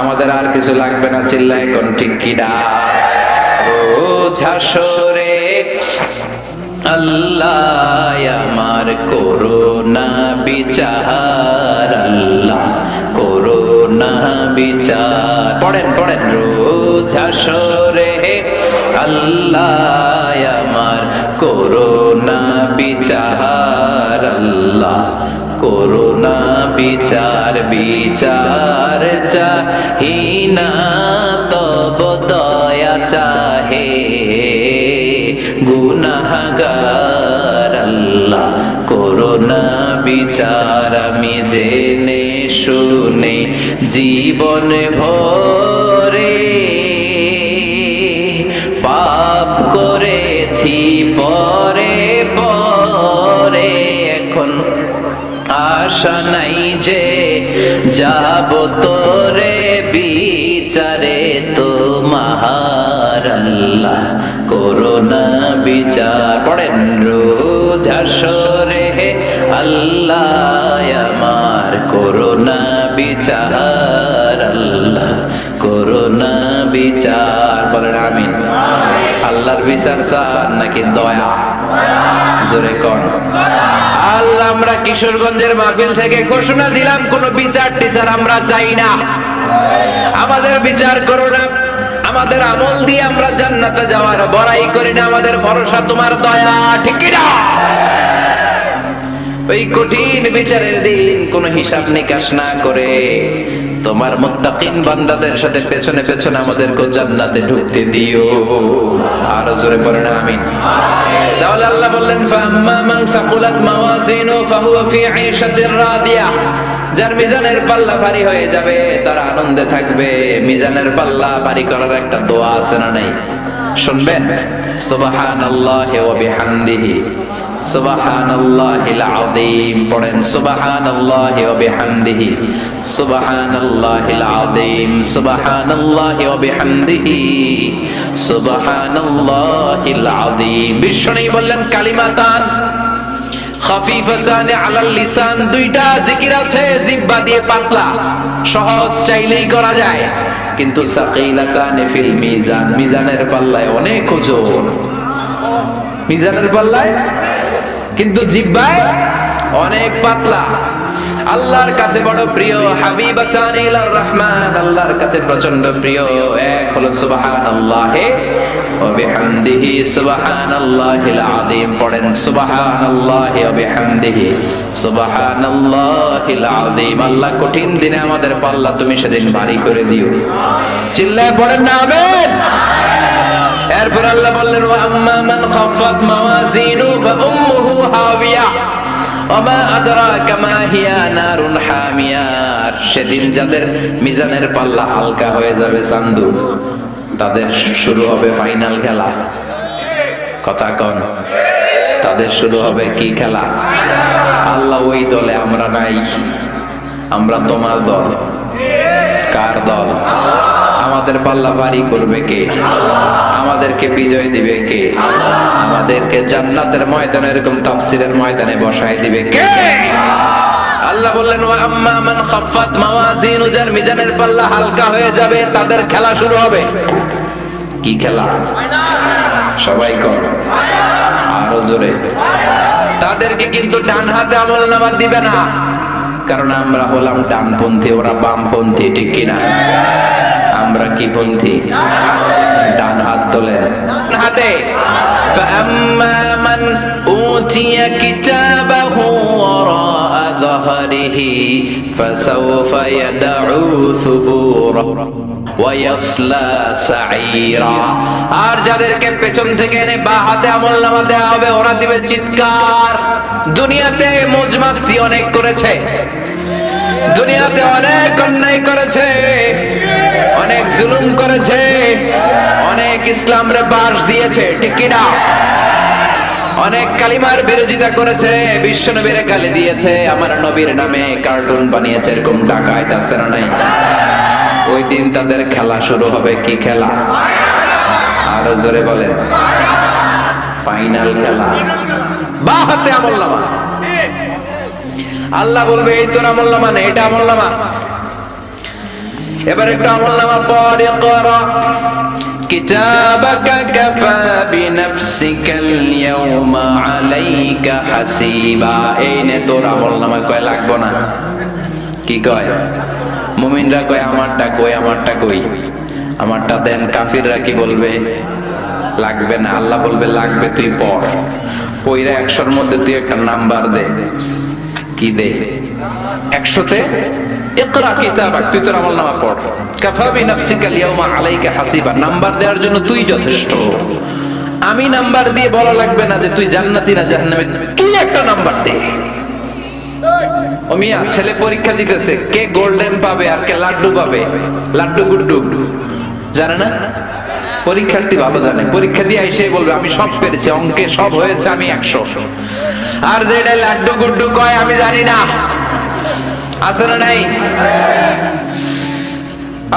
আমাদের আর কিছু লাগবে না, চিল্লায় কোন ঠিক কিনা? ও ঝাসরে আল্লাহ আমার করোনা বিচার, আল্লাহ করোনা বিচার। পড়েন পড়েন। রোজ হাসরে আল্লাহ আমার করোনা বিচার, আল্লাহ করোনা বিচার। বিচার চাহিনা তব দয়া চাহে গুনাহগার, আল্লাহ করোনা বিচার। আমি জেনে শুনে জীবন ভরে পাপ করেছি পরে পরে, এখন আশা নাই যে যাব তোরে বিচারে তোমার, আল্লাহ করোনা বিচার। পড়েন। রোজ হাসরে আল্লাহ আমার করোনা বিচার, আল্লাহ করোনা বিচার। বলেন আমিন। আল্লাহর বিচার চান নাকি দয়া? জোরে কোন। আল্লাহ আমরা কিশোরগঞ্জের মাহফিল থেকে ঘোষণা দিলাম, কোন বিচার টিচার আমরা চাই না। আমাদের বিচার করো না, আমাদের আমল দিয়ে আমরা জান্নাতে যাওয়ার বড়াই করি না, আমাদের ভরসা তোমার দয়া, ঠিক কি না? ওই কঠিন বিচারের দিন কোন হিসাব নিকাশ না করে তোমার মুত্তাকিন বান্দাদের সাথে পেছনে পেছনে আমাদেরকে জান্নাতে ঢুকতে দিও। আরো জোরে পড়েন আমিন। তাহলে আল্লাহ বললেন ফাম্মা মান সাকুলাত মাওয়াজিনু ফাহুয়া ফি আইশাতির রাদিয়া, যার মিজানের পাল্লা ভারী হয়ে যাবে তারা আনন্দে থাকবে। মিজানের পাল্লা ভারী করার একটা দোয়া আছে না নাই? শুনবেন। সুবহানাল্লাহি ওয়া বিহামদিহি সুবহানাল্লাহিল আযীম। পড়েন সুবহানাল্লাহি ওয়া বিহামদিহি সুবহানাল্লাহিল আযীম সুবহানাল্লাহি ওয়া বিহামদিহি সুবহানাল্লাহিল আযীম। বিশ্বনবী বললেন কালিমাতান খাফিফাতান আলাল লিসান, দুইটা জিকির আছে জিহ্বা দিয়ে পাতলা, সহজ, চাইলেই করা যায়, কিন্তু সাকিলাতান ফিল মিজান, মিজানের পাল্লায় অনেক ওজন। মিজানের পাল্লায় কিন্তু জিহ্বায় অনেক পাতলা। আল্লাহর কাছে বড় প্রিয় হাবিবাতান ইলার রহমান, আল্লাহর কাছে প্রচন্ড প্রিয় এক হলো সুবহানাল্লাহি ওয়া বিহামদিহি সুবহানাল্লাহিল আযীম। পড়েন সুবহানাল্লাহি ওয়া বিহামদিহি সুবহানাল্লাহিল আযীম। আল্লাহ কঠিন দিনে আমাদের পাল্লা তুমি সেদিন ভারী করে দিও। চিল্লায় পড়েন না আমিন। এরপর আল্লাহ বললেন ওয়া আম্মা মান খাফফাত মাওয়াজিনু ফাউম্মুহু হাওিয়া ওমা আদরাকা মা হিয়া নারুন হামিয়া। সেদিন যাদের মিজানের পাল্লা হালকা হয়ে যাবে চান্দু, তাদের শুরু হবে ফাইনাল খেলা। কথা কন। তাদের শুরু হবে কি খেলা? আল্লাহ ওই দলে আমরা নাই, আমরা তোমার দল। কার দল? আমাদের পাল্লা ভারী করবে কে? আমাদেরকে বিজয় দিবে কে? আমাদেরকে জান্নাতের ময়দানে এরকম তাফসীরের ময়দানে বসায় দিবে কে? আল্লাহ বললেন ওয়া আম্মা মান খাফফাত মাওয়াজিনু, যার মিজানের পাল্লা হালকা হয়ে যাবে তাদের খেলা শুরু হবে। কি খেলা? সবাই কোন? আরো জোরে। তাদেরকে কিন্তু ডান হাতে আমলনামা দিবে না, কারণ আমরা হলাম ডানপন্থী, ওরা বামপন্থী, ঠিক কিনা? আমরা কি পন্থী? ডান হাত তোলেন। হাতে فأما من أوتي كتابه وراء ظهره فسوف يدعو ثبورا ويصلى سعيرا। আর যাদেরকে পেছন থেকে এনে বা হাতে আমলনামা দেওয়া হবে ওরা দিবে চিৎকার। দুনিয়াতে মজমাস্তি অনেক করেছে, দুনিয়াতে অনেক অন্যায় করেছে, অনেক জুলুম করেছে, অনেক ইসলামরে বাস দিয়েছে, ঠিক কি না? অনেক কালিমার বিরোধিতা করেছে, বিশ্ব নবীরে গালি দিয়েছে, আমার নবীর নামে কার্টুন বানিয়েছে, এরকম ডাকাইত আছে না নাই? ওই দিন তাদের খেলা শুরু হবে। কি খেলা? আরো জোরে বলেন। ফাইনাল খেলা, বা হাতে আমলনামা। আল্লাহ বলবে এই তোর আমলনামা না, এটা আমলনামা। এবার একটা আমলনামা পড়ে, ইকরা কিতাবাকা কাফা বিনাফসিকাল ইয়াওমা আলাইকা হাসিবা। এই নে তোর আমলনামা। কয় লাগবো না? কি কয়? মুমিনরা কয় আমারটা কই, আমারটা কই, আমারটা দেন। কাফিররা কি বলবে? লাগবে না। আল্লাহ বলবে লাগবে, তুই পড়। পইরা 100-র মধ্যে তুই একটা নাম্বার দে। কি দে? 100-তে ইকরা কিতাবাক, তুই তোর আমলনামা পড়। কাফা বিনাফসিকাল ইয়াওমা আলাইকা হাসিবা। নাম্বার দেওয়ার জন্য তুই যথেষ্ট। আমি নাম্বার দিয়ে বলা লাগবে না যে তুই জান্নাতি না জাহান্নামী, তুই একটা নাম্বার দে। ও মিয়া, ছেলে পরীক্ষা দিতেছে, কে গোল্ডেন পাবে আর কে লাড্ডু পাবে? লাড্ডু গুড্ডু জানে না? পরীক্ষার্থী ভালো জানে। পরীক্ষা দিয়ে এসে বলবে আমি সব পেরেছি, অঙ্কে সব হয়েছে, আমি 100। আর যেটা লাড্ডু গুড্ডু কয় আমি জানি না, আছে না নাই?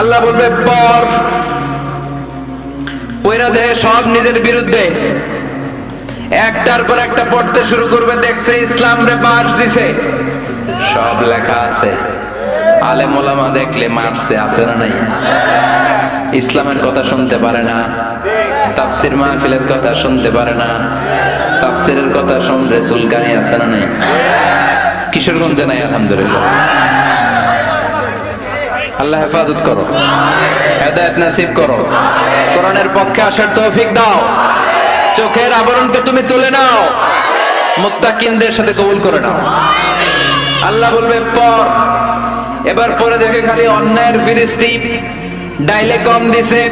আল্লাহ বলবে পর। পয়রা দেহে সব নিজের বিরুদ্ধে, একটার পর একটা পড়তে শুরু করবে। দেখছে ইসলাম রে বাস দিছে, সব লেখা আছে। আলেম ওলামা দেখলে মারছে, আছে না নাই? ইসলামের কথা শুনতে পারে না, তাফসির মাহফিলের কথা শুনতে পারে না, তাফসিরের কথা শুনলে চুলকানি, আছে না নাই? কিশোরগঞ্জে নাই আলহামদুলিল্লাহ। আল্লাহ হেফাজত করো, হেদায়েত নসিব করো, কোরআনের পক্ষে আসার তৌফিক দাও। চোখের আবরণকে তুমি তুলে নাও, মুত্তাকিনদের সাথে কবুল করে নাও। আল্লাহ বলবে পর। এবার পরে দেখে খালি অন্যায়ের ফিরিস্তি। ডাইলে কম দিছে,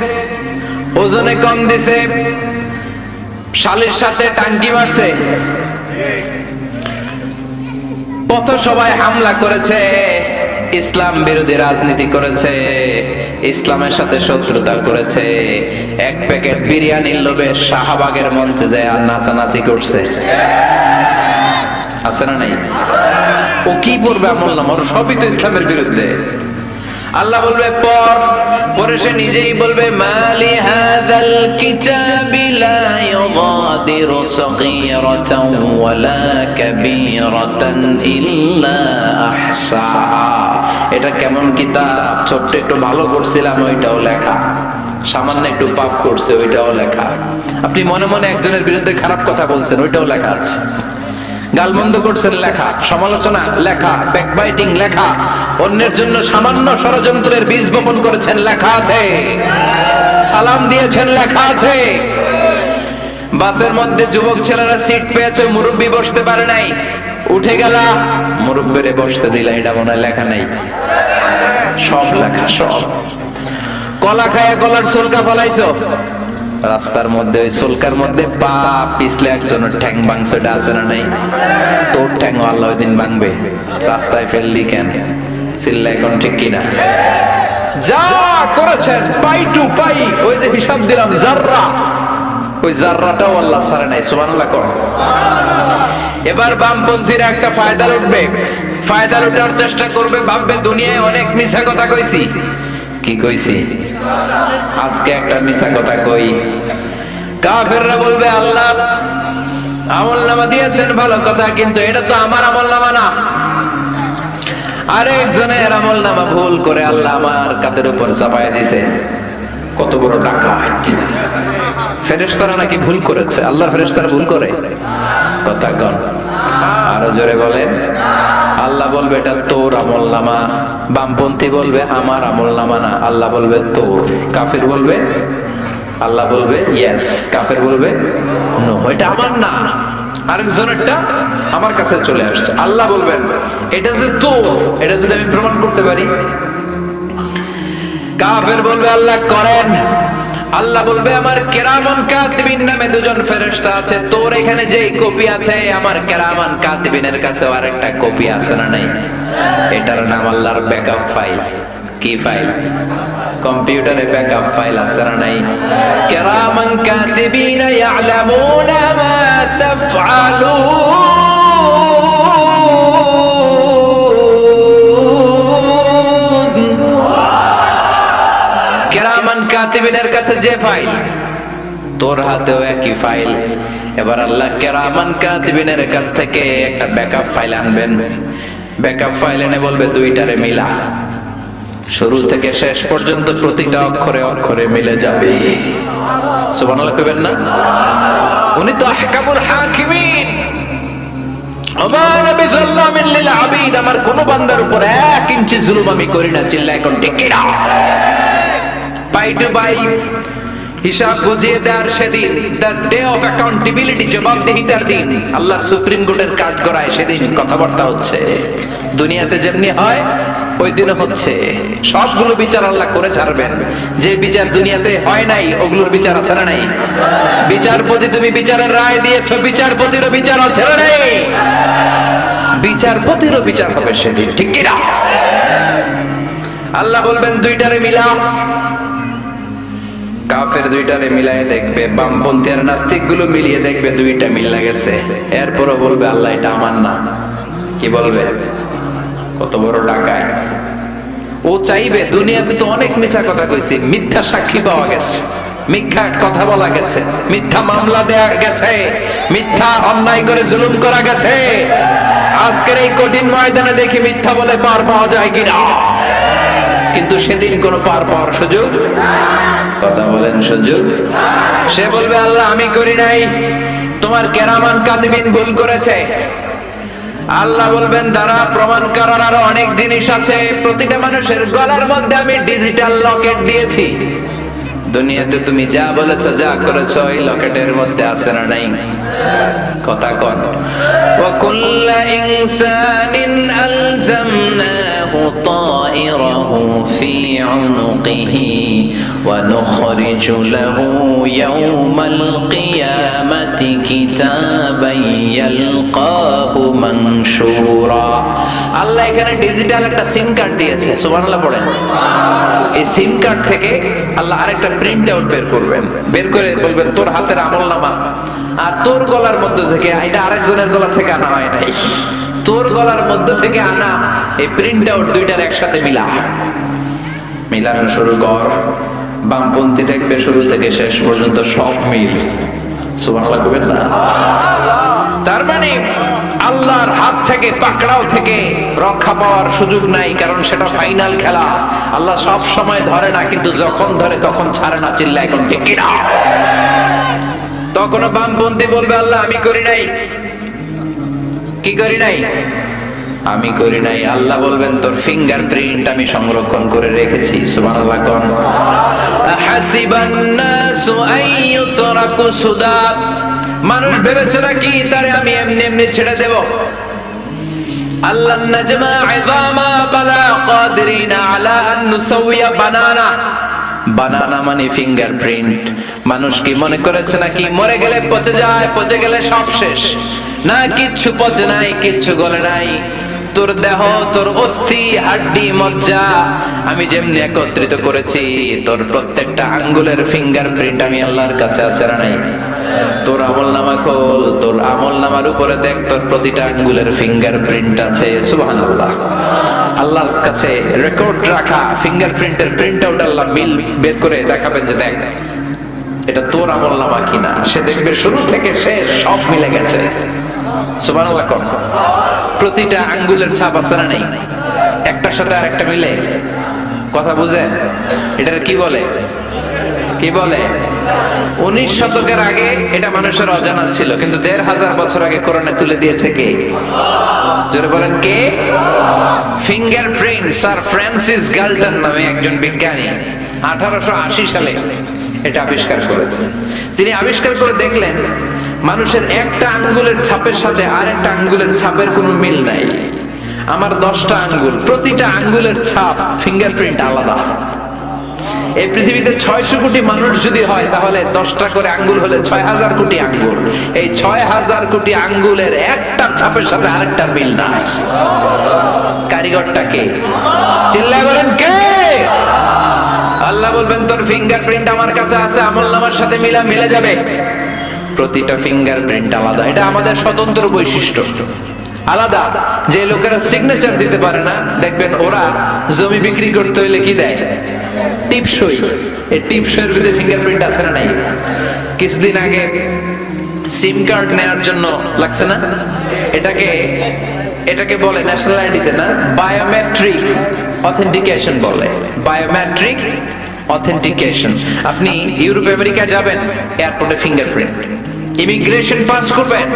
ওজনে কম দিছে, শালের সাথে টাঙ্কি মারছে, পথ সবাই হামলা করেছে, ইসলাম বিরোধী রাজনীতি করেছে, ইসলামের সাথে শত্রুতা করেছে, এক প্যাকেট বিরিয়ানির লোভে শাহবাগের মঞ্চে যায় আর নাচানাচি করছে, আছে না নাই? ও কি পড়বে আমলনামা? ওর সবই তো ইসলামের বিরুদ্ধে। আল্লাহ বলবে পর। পরে সে নিজেই বলবে মালি হাযাল কিতাবি লা ইউগাদিরু সগীরাতান ওয়ালা কাবীরাতান ইল্লা আহসাহা। এটা কেমন কিতাব? ছোট্ট একটু ভালো করছিলাম ওইটাও লেখা, সামান্য একটু পাপ করছে ওইটাও লেখা, আপনি মনে মনে একজনের বিরুদ্ধে খারাপ কথা বলছেন ওইটাও লেখা আছে, গালমন্দ করছেন লেখা, সমালোচনা লেখা, ব্যাকবাইটিং লেখা, অন্যের জন্য সামান্য ষড়যন্ত্রের বীজ বপন করেছেন লেখা আছে, সালাম দিয়েছেন লেখা আছে। বাসের মধ্যে যুবক ছেলেরা সিট পেয়েছে, মুরব্বী বসতে পারে নাই, উঠে গেলা, মুরব্বীরে বসতে দিলা, এটা মনে হয় লেখা নাই? সব লেখা, সব। কলা খায়া কলার চুলকা ফলাইছো, রাস্তার মধ্যে ওই চুলকার মধ্যে পা পিছলে একজনের ঠ্যাং ভাঙছে, আছে না নাই? তোর ঠ্যাং আল্লাহ ওই দিন ভাঙবে, রাস্তায় ফেললি কেন? চিল্লা এখন ঠিক কিনা? যা করেছেন পাই টু পাই, ওই যে হিসাব দিলাম জাররা, ওই জাররাটাও আল্লাহ ছাড়ে নাই। সুবহানাল্লাহ কর। এবার বামপন্থীরা একটা ফায়দা লুটবে, ফায়দা লুটার চেষ্টা করবে, ভাববে দুনিয়ায় অনেক মিছা কথা কইছি। কি কইছি? আজকে একটা মিছা কথা কই। কাফেররা বলবে আল্লাহ আমলনামা দিয়েছেন ভালো কথা, কিন্তু এটা তো আমার আমলনামা না, আরেকজনের আমলনামা ভুল করে আল্লাহ আমার কাঁধের উপর চাপায় দিয়েছে। কত বড় ডাকাত! ফেরেশতারা নাকি ভুল করেছে? আল্লাহর ফেরেশতারা ভুল করে? কথা কন, আরো জোরে বলেন। আল্লাহ বলবে এটা তোর আমলনামা, বামপন্থী বলবে আমার আমলনামা না, আল্লাহ বলবে তোর। কাফের বলবে, আল্লাহ বলবে ইয়েস, কাফের বলবে নো, এটা আমার না, আরেকজনেরটা আমার কাছে চলে আসছে। আল্লাহ বলবেন এটা যে তোর, এটা যদি আমি প্রমাণ করতে পারি। কাফের বলবে আল্লাহ করেন। আল্লাহ বলবে আমার কেরামান কাতিবিন নামে দুজন ফেরেশতা আছে, তোর এখানে যেই কপি আছে আমার কেরামান কাতিবিনের কাছেও আরেকটা কপি আছে না নাই? এটার নাম আল্লাহর ব্যাকআপ ফাইল। কি ফাইল? কম্পিউটারে ব্যাকআপ ফাইল আছে না নাই? কেরামান কাতিবিন ইয়ালামুনা মা তাফআলুন। কেরামান কাতিবিনের কাছে যে ফাইল, তোর হাতেও একই ফাইল। এবার আল্লাহ কেরামান কাতিবিনের কাছ থেকে একটা ব্যাকআপ ফাইল আনবেন। ব্যাকআপ ফাইল এনে বলবে দুইটারে মিলা, শুরু থেকে শেষ পর্যন্ত প্রতিটা অক্ষরে অক্ষরে মিলে যাবে। সুবহানাল্লাহ কইবেন না? উনি তো আহকামুল হাকিমিন। আমার কোন বান্দার উপর 1 ইঞ্চি জুলুম আমি করি না। চিল্লা এখন ঠিক কিনা? বাই টু বাই হিসাব বুঝিয়ে দেওয়ার সেদিন, দ্য ডে অফ অ্যাকাউন্টেবিলিটি, জবাবদিহিতার দিন, আল্লাহর সুপ্রিম কোর্টের কাজ করায় সেদিন কথাবার্তা হচ্ছে। দুনিয়াতে যেমনি হয় ওই দিনও হচ্ছে। সবগুলো বিচার আল্লাহ করে ছাড়বেন। যে বিচার দুনিয়াতে হয় নাই ওগুলোর বিচার আছে না নাই? বিচারপতি তুমি বিচারের রায় দিয়েছো, বিচারপতিরও বিচার আছে না নাই? বিচারপতিরও বিচার হবে সেদিন, ঠিক কিনা? আল্লাহ বলবেন দুইটারে মিলাও। কাফের দুইটারে মিলাই দেখবে, বামপন্থী আর নাস্তিক গুলো মিলিয়ে দেখবে দুইটা মিলে গেছে। এরপরও বলবে আল্লাহ এটা আমার না। কি বলবে? কত বড় ডাকায় ও! চাইবে দুনিয়াতে তো অনেক মিথ্যা কথা কইছি, মিথ্যা সাক্ষী পাওয়া গেছে, মিথ্যা কথা বলা গেছে, মিথ্যা মামলা দেয়া গেছে, মিথ্যা অন্যায় করে জুলুম করা গেছে। আজকের এই কঠিন ময়দানে দেখি মিথ্যা বলে পার পাওয়া যায় কিনা। কিন্তু সেদিন কোনো পার পাওয়ার সুযোগ, কথা বলেন, সুযোগ। সে বলবে আল্লাহ আমি করি নাই, তোমার কেরামান কাতিবিন ভুল করেছে। আল্লাহ বলবেন দ্বারা প্রমাণ করার আরো অনেক জিনিস আছে। প্রতিটা মানুষের গলার মধ্যে আমি ডিজিটাল লকেট দিয়েছি। দুনিয়াতে তুমি যা বলেছো, যা করেছো, এই লকেটের মধ্যে আছে না নাই? কথা কন। ওয়া কুল্লু ইনসানিন আলজামনাহু তায়রাহু ফি উনুকিহি ওয়া নুখরিজু লাহু ইয়াওমাল কিয়ামাতি কিতাবান ইয়ালকাহু মানশুরা। আল্লাহ এখানে ডিজিটাল একটা সিম কার্ড দিয়েছে। সুবহানাল্লাহ পড়েন। এই সিম কার্ড থেকে আল্লাহ আরেকটা প্রিন্ট আউট বের করবেন, বের করে বলবেন তোর হাতের আমলনামা আর তোর গলার মধ্যে থেকে, এটা আরেকজনের গলা থেকে আনা হয় নাই, তোর গলার মধ্যে থেকে আনা এই প্রিন্ট আউট দুইটার একসাথে মিলানো শুরু কর। বামপন্থী দেখবে শুরু থেকে শেষ পর্যন্ত সব মিল। সুবহানাল্লাহ কইবেন না? তার মানে আল্লাহর হাত থেকে, পাকড়াও থেকে রক্ষা পাওয়ার সুযোগ নাই, কারণ সেটা ফাইনাল খেলা। আল্লাহ সব সময় ধরে না, কিন্তু যখন ধরে তখন ছাড়ে না। চিল্লা এখন ঠিক কিনা? তখন বামপন্থী বলবে আল্লাহ আমি করি নাই। কি করি নাই? আমি করি নাই। আল্লাহ বলবেন তোর ফিঙ্গারপ্রিন্ট আমি সংরক্ষণ করে রেখেছি। সুবহানাল্লাহ কোন। হাসিবান নাসু আইয়ুতরাকু সুদা। মানুষ ভেবেছে নাকি তারে আমি এমনি এমনি ছেড়ে দেব? আল্লাহ নাজমা ইযামা বালা কাদিরিনা আলা আন নুসাওয়িয়া বানানা। বানানা মানে ফিঙ্গারপ্রিন্ট। মানুষ কি মনে করেছে নাকি মরে গেলে পচে যায়, পচে গেলে সব শেষ? না, কিচ্ছু পচে নাই, কিচ্ছু গলে নাই। তোর দেহ, তোর অস্থি, হাড্ডি, মজ্জা আমি যেমনি একত্রিত করেছি, তোর প্রত্যেকটা আঙ্গুলের ফিঙ্গারপ্রিন্ট আমি আল্লাহর কাছে আছে না নাই? তোর আমলনামা খোল, তোর আমলনামার উপরে দেখ তোর প্রতিটা আঙ্গুলের ফিঙ্গারপ্রিন্ট আছে। সুবহানাল্লাহ। আল্লাহর কাছে রেকর্ড রাখা ফিঙ্গারপ্রিন্টের প্রিন্ট আউট আল্লাহ মিল বের করে দেখাবেন যে দেখ এটা তোর আমলনামা কিনা। সে দেখবে শুরু থেকে শেষ সব মিলে গেছে। সুবহানাল্লাহ। প্রতিটা আঙ্গুলের ছাপ আছে না নেই? একটার সাথে আরেকটা মিলে। কথা বুঝেন? এটার কি বলে? কি বলে? 19 শতকের আগে এটা মানুষের অজানা ছিল, কিন্তু 1500 বছর আগে কোরআনে তুলে দিয়েছে কে? জোরে বলেন কে? ফিঙ্গারপ্রিন্ট স্যার ফ্রান্সিস গাল্টন নামে একজন বিজ্ঞানী 1880 সালে এটা আবিষ্কার করেছে। তিনি আবিষ্কার করে দেখলেন মানুষের একটা আঙ্গুলের ছাপের সাথে আরেকটা আঙ্গুলের ছাপের কোনো মিল নাই। আমার 10টা আঙ্গুল, প্রতিটা আঙ্গুলের ছাপ ফিঙ্গারপ্রিন্ট আলাদা। এই পৃথিবীতে 600 কোটি মানুষ যদি হয় তাহলে 10টা করে আঙ্গুল হলে 6000 কোটি আঙ্গুল। এই 6000 কোটি আঙ্গুলের একটা ছাপের সাথে আরেকটা মিল নাই। কারিগরটা কে? চিল্লায় বলেন কে? আল্লাহ বলবেন তোর ফিঙ্গারপ্রিন্ট আমার কাছে আছে, আমলনামার সাথে মিলে যাবে। প্রতিটা ফিঙ্গারপ্রিন্ট আলাদা। এটা আমাদের স্বতন্ত্র বৈশিষ্ট্য, আলাদা। যে লোকেরা সিগনেচার দিতে পারে না, দেখবেন ওরা জমি বিক্রি করতে হইলে কি দেয়? টিপসই। এই টিপসইয়ের ভিতরে ফিঙ্গারপ্রিন্ট আছে না নাই? কিছুদিন আগে সিম কার্ড নেওয়ার জন্য লাগছে না, এটাকে বলে ন্যাশনাল আইডিতে না বায়োমেট্রিক অথেন্টিকেশন বলে। Biometric authentication. আপনি ইউরোপ আমেরিকা যাবেন, এয়ারপোর্টে ফিঙ্গারপ্রিন্ট। ইমিগ্রেশন পাস করবেন,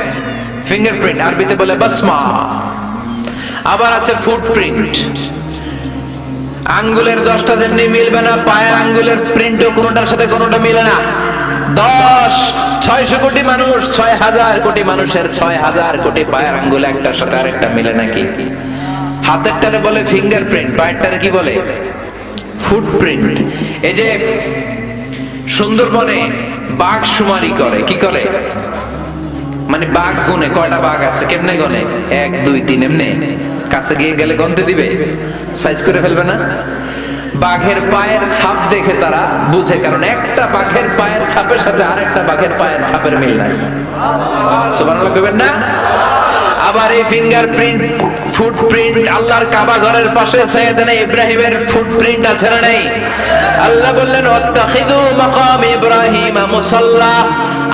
ফিঙ্গারপ্রিন্ট, আরবিতে বলে বাসমা। আবার আছে ফুটপ্রিন্ট। আঙ্গুলের 10টা যেমনি মিলবে না, পায়ের আঙ্গুলের প্রিন্টও কোনোটার সাথে কোনোটা মিলে না। 600 কোটি মানুষ, 6000 কোটি মানুষের 6000 কোটি পায়ের আঙ্গুল একটার সাথে আরেকটা মিলে নাকি? হাতেরটারে বলে ফিঙ্গারপ্রিন্ট, পায়েরটারে কি বলে? ফুটপ্রিন্ট। এই যে সুন্দরবনে বাঘ শুমারি করে, কি করে? মানে বাঘ গুনে কয়টা বাঘ আছে, কেমনে গনে? 1 2 3 এমনে। কাছে গিয়ে গেলে গনতে দিবে? সাইজ করে ফেলবে না? বাঘের পায়ের ছাপ দেখে তারা বুঝে, কারণ একটা বাঘের পায়ের ছাপের সাথে আরেকটা বাঘের পায়ের ছাপের মিল নাই। সুবহানাল্লাহ কইবেন না? আবার এই ফিঙ্গারপ্রিন্ট, ফুটপ্রিন্ট আল্লাহর কাবা ঘরের পাশে সাইয়েদনা ইব্রাহিমের ফুটপ্রিন্ট আছে না নাই? আল্লাহ বললেন ওয়াত্তাখিযু মাকাম ইব্রাহিম মুসাল্লা।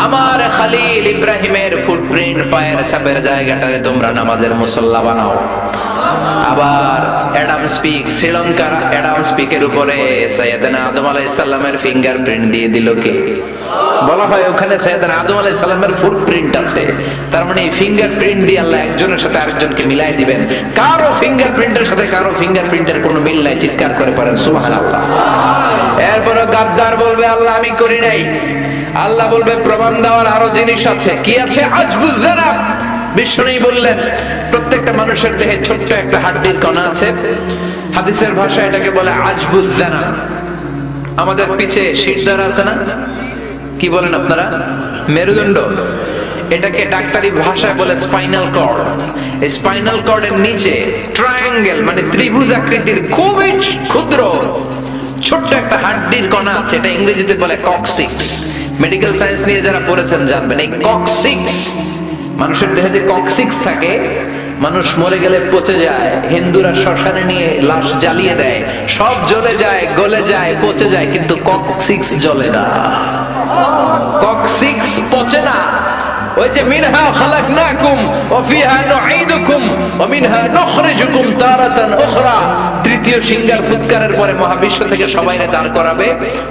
আমার খলিল ইব্রাহিমের ফুটপ্রিন্ট, পায়ের ছাপের জায়গাটারে তোমরা নামাজের মুসাল্লা বানাও। আবার অ্যাডাম স্পিক, শ্রীলঙ্কার অ্যাডাম স্পিকের উপরে সাইয়েদনা আদম আলাইহিস সালামের ফিঙ্গারপ্রিন্ট দিয়ে দিল কে? বলা হয় ওখানে সাইয়েদনা আদম আলাইহিস সালামের ফুটপ্রিন্ট আছে। তার মানে এই ফিঙ্গারপ্রিন্ট দিয়ে আল্লাহ একজনের সাথে আরেকজনকে মিলাই দিবেন। কারো ফিঙ্গারপ্রিন্টের সাথে কারো ফিঙ্গারপ্রিন্টের কোনো মিল নাই। চিৎকার করে পড়েন সুবহানাল্লাহ। এরপর গাদ্দার বলবে আল্লাহ আমি করি নাই। আল্লাহ বলবে প্রমাণ দেওয়ার আরো জিনিস আছে। কি আছে? আজবুজ যারা। বিষ্ণু বললেন প্রত্যেকটা মানুষের দেহে ছোট্ট একটা হাড্ডির কণা আছে। হাদিসের ভাষায় এটাকে বলে আজবুজ জানা। আমাদের পিছে শিরদাঁড়া আছে না, কি বলেন আপনারা? মেরুদণ্ড। এটাকে ডাক্তারি ভাষায় বলে স্পাইনাল কর্ড। এই স্পাইনাল কর্ডের নিচে ট্রায়াঙ্গেল মানে ত্রিভুজ আকৃতির খুবই ক্ষুদ্র ছোট্ট একটা হাড্ডির কণা আছে। এটা ইংরেজিতে বলে কক্সিক্স। মেডিকেল সায়েন্স নিয়ে যারা পড়েছেন জানবেন এই কক্সিক্স, মানুষের দেহে যে কক্সিক্স থাকে, মানুষ মরে গেলে পচে যায়, হিন্দুরা শ্মশানে নিয়ে লাশ জ্বালিয়ে দেয়, সব জ্বলে যায়, গলে যায়, পচে যায়, কিন্তু কক্সিক্স জ্বলে না। কক্সিক্স পচে না। ওই যে মিনহা খালাকনাকুম ওয়া ফিহা নুঈদুকুম ওয়া মিনহা নুখরিজুকুম তারাতান উখরা। তৃতীয় সিঙ্গার ফুৎকারের পরে মহাবিশ্ব থেকে সবাইকে দাঁড় করাবে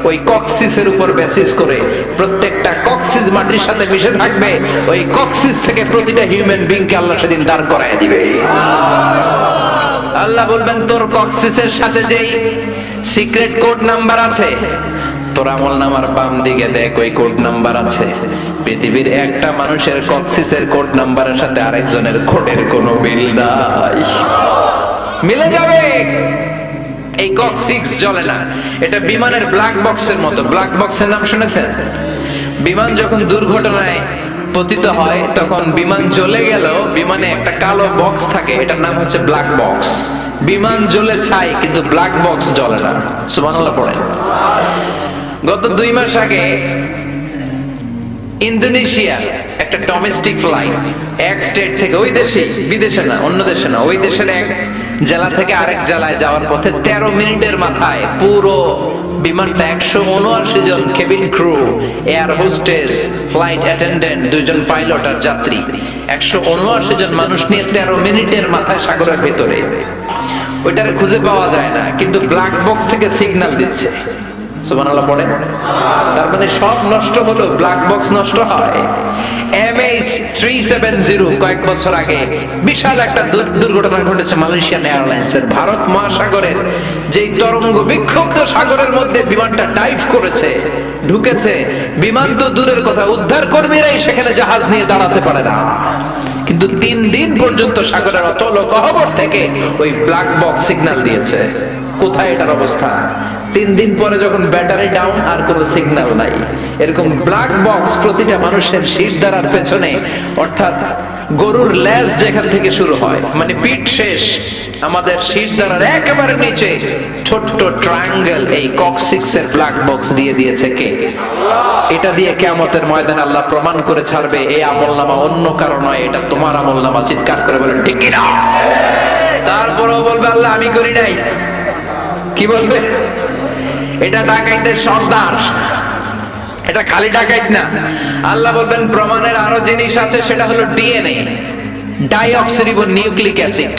ওই কক্সিসের উপর বেসিস করে। প্রত্যেকটা কক্সিস মাটির সাথে মিশে থাকবে। ওই কক্সিস থেকে প্রতিটা হিউম্যান বিংকে আল্লাহ সেদিন দাঁড় করায় দিবে। আল্লাহ বলবেন তোর কক্সিসের সাথে যেই সিক্রেট কোড নাম্বার আছে, তোর আমলনামার বাম দিকে দেখ ওই কোড নাম্বার আছে। পৃথিবীর একটা মানুষের কক্সিসের কোড নাম্বারের সাথে আরেকজনের কোডের কোনো মিল নাই। মিলে যাবে। এই কক্সিক্স জ্বলে না। এটা বিমানের ব্ল্যাক বক্সের মতো। ব্ল্যাক বক্সের নাম শুনেছেন? বিমান যখন দুর্ঘটনায় পতিত হয় তখন বিমান জ্বলে গেল, বিমানে একটা কালো বক্স থাকে, এটার নাম হচ্ছে ব্ল্যাক বক্স। বিমান জ্বলে ছাই, কিন্তু ব্ল্যাক বক্স জ্বলে না। সুবহানাল্লাহ পড়েন। গত 2 মাস আগে ইন্দোনেশিয়ার একটা ডোমেস্টিক ফ্লাইট এক স্টেট থেকে, ওই দেশে, বিদেশে না, অন্য দেশে না, ওই দেশের এক জেলা থেকে আরেক জেলায় যাওয়ার পথে 13 মিনিটের মাথায় পুরো বিমানটা 179 জন cabin crew, air hostess, flight attendant, 2 জন পাইলট আর যাত্রী, 179 জন মানুষ নিয়ে 13 মিনিটের মাথায় সাগরের ভেতরে। ওইটারে খুঁজে পাওয়া যায় না, কিন্তু ব্ল্যাক বক্স থেকে সিগন্যাল দিচ্ছে। সুবহানাল্লাহ পড়েন। তার মানে সব নষ্ট হলো, ব্ল্যাক বক্স নষ্ট হয়। MH370 কয়েক বছর আগে বিশাল একটা দুর্ঘটনা ঘটেছে মালয়েশিয়ান এয়ারলাইন্সের। ভারত মহাসাগরের যেই তরঙ্গ বিক্ষুব্ধ সাগরের মধ্যে বিমানটা ডাইভ করেছে, ঢুকেছে। বিমান তো দূরের কথা, উদ্ধার কর্মীরাই সেখানে জাহাজ নিয়ে দাঁড়াতে পারে না। কিন্তু 3 দিন পর্যন্ত সাগরের অতল গহ্বর থেকে ওই ব্ল্যাক বক্স সিগন্যাল দিয়েছে। কোথায় এটার অবস্থা? 3 দিন পরে যখন ব্যাটারি ডাউন, আর কোনো সিগন্যাল নাই। এরকম ব্ল্যাক বক্স প্রতিটা মানুষের শিরদাঁড়ার পেছনে, অর্থাৎ গরুর লেজ যেখান থেকে শুরু হয়, মানে পিঠ শেষ, আমাদের শিরদাঁড়ার একেবারে নিচে ছোট্ট ট্রায়াঙ্গেল, এই কক্সিক্সের ব্ল্যাক বক্স দিয়ে দিয়েছে কে? এটা দিয়ে কিয়ামতের ময়দানে আল্লাহ প্রমাণ করে ছাড়বে এই আমলনামা অন্য কারো নয়, এটা তোমার আমলনামা। চিৎকার করে বলেন ঠিক কি না? তারপরেও বলবে আল্লাহ আমি করি নাই। কি বলবে? এটা ডাকাইতের সর্দার, এটা খালি ডাকাইত না। আল্লাহ বলবেন প্রমাণের আরো জিনিস আছে, সেটা হলো ডিএনএ, ডাইঅক্সিরিবো নিউক্লিক অ্যাসিড।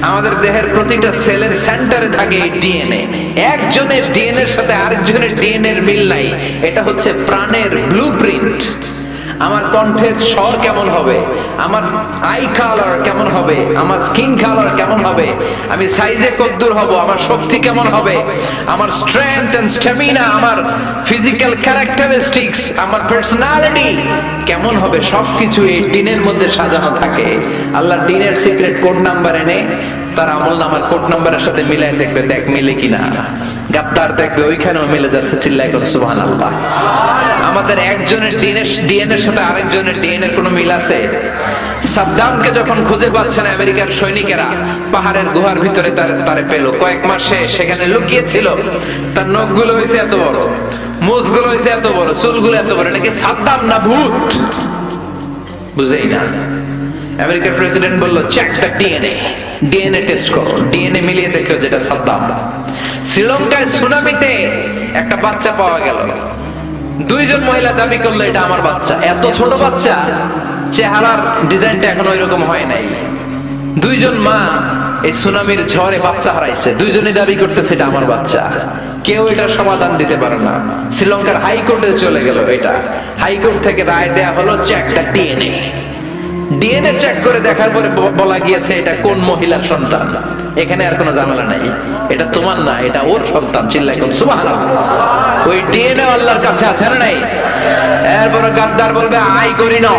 আমাদের দেহের প্রতিটা সেলের সেন্টারে থাকে এই ডিএনএ। একজনের ডিএনএ এর সাথে আরেকজনের ডিএনএ এর মিল নাই। এটা হচ্ছে প্রাণের ব্লুপ্রিন্ট। আমার কণ্ঠের স্বর কেমন হবে, আমার আই কালার কেমন হবে, আমার স্কিন কালার কেমন হবে, আমি সাইজে কতদূর হব, আমার শক্তি কেমন হবে, আমার স্ট্রেংথ এন্ড স্ট্যামিনা, আমার ফিজিক্যাল ক্যারেক্টারিস্টিক্স, আমার পার্সোনালিটি কেমন হবে, সবকিছু এই ডিনের মধ্যে সাজানো থাকে। আল্লাহ ডিনের সিক্রেট কোড নাম্বার এনে তার আমলনামার কোড নাম্বারের সাথে মিলাই দেখবে, দেখ মিলে কিনা। গাদ্দার দেখবে ওইখানেও মিলে যাচ্ছে, চিল্লায় করে সুবহানাল্লাহ। আমাদের একজনের ডিএনএ এর সাথে আরেকজনের ডিএনএ এর কোনো মিল আছে? সাদ্দামকে যখন খুঁজে পাচ্ছে না আমেরিকার সৈনিকেরা, পাহাড়ের গুহার ভিতরে তারে পেল। কয়েক মাস সেখানে লুকিয়ে ছিল। তার নখগুলো হয়েছে এত বড়, মুখগুলো হয়েছে এত বড়, চুলগুলো এত বড়। এটা কি সাদ্দাম না ভূত? বুঝেই না। আমেরিকার প্রেসিডেন্ট বলল check the DNA, DNA test করো, ডিএনএ মিলিয়ে দেখো যেটা সাদ্দাম। শ্রীলঙ্কায় সুনামিতে একটা বাচ্চা পাওয়া গেল। 2 জন মহিলা দাবি করলো এটা আমার বাচ্চা। এত ছোট বাচ্চা, চেহারার ডিজাইনটা এখন ওইরকম হয় নাই। 2 জন মা এই সুনামির ঝড়ে বাচ্চা হারাইছে, 2 জনই দাবি করতেছে এটা আমার বাচ্চা। কেউ এটার সমাধান দিতে পারে না। শ্রীলঙ্কার হাইকোর্টে চলে গেল এটা। হাইকোর্ট থেকে রায় দেয়া হলো check the DNA. DNA check করে দেখার পরে বলা গিয়েছে এটা কোন মহিলার সন্তান। এখানে আর কোনো ঝামেলা নাই, এটা তোমার না, এটা ওর সন্তান। চিল্লায় কোন সুবহানাল্লাহ। ওই ডিএনএ আল্লাহর কাছে আছে না নাই? এরপর গাদ্দার বলবে আই করি না,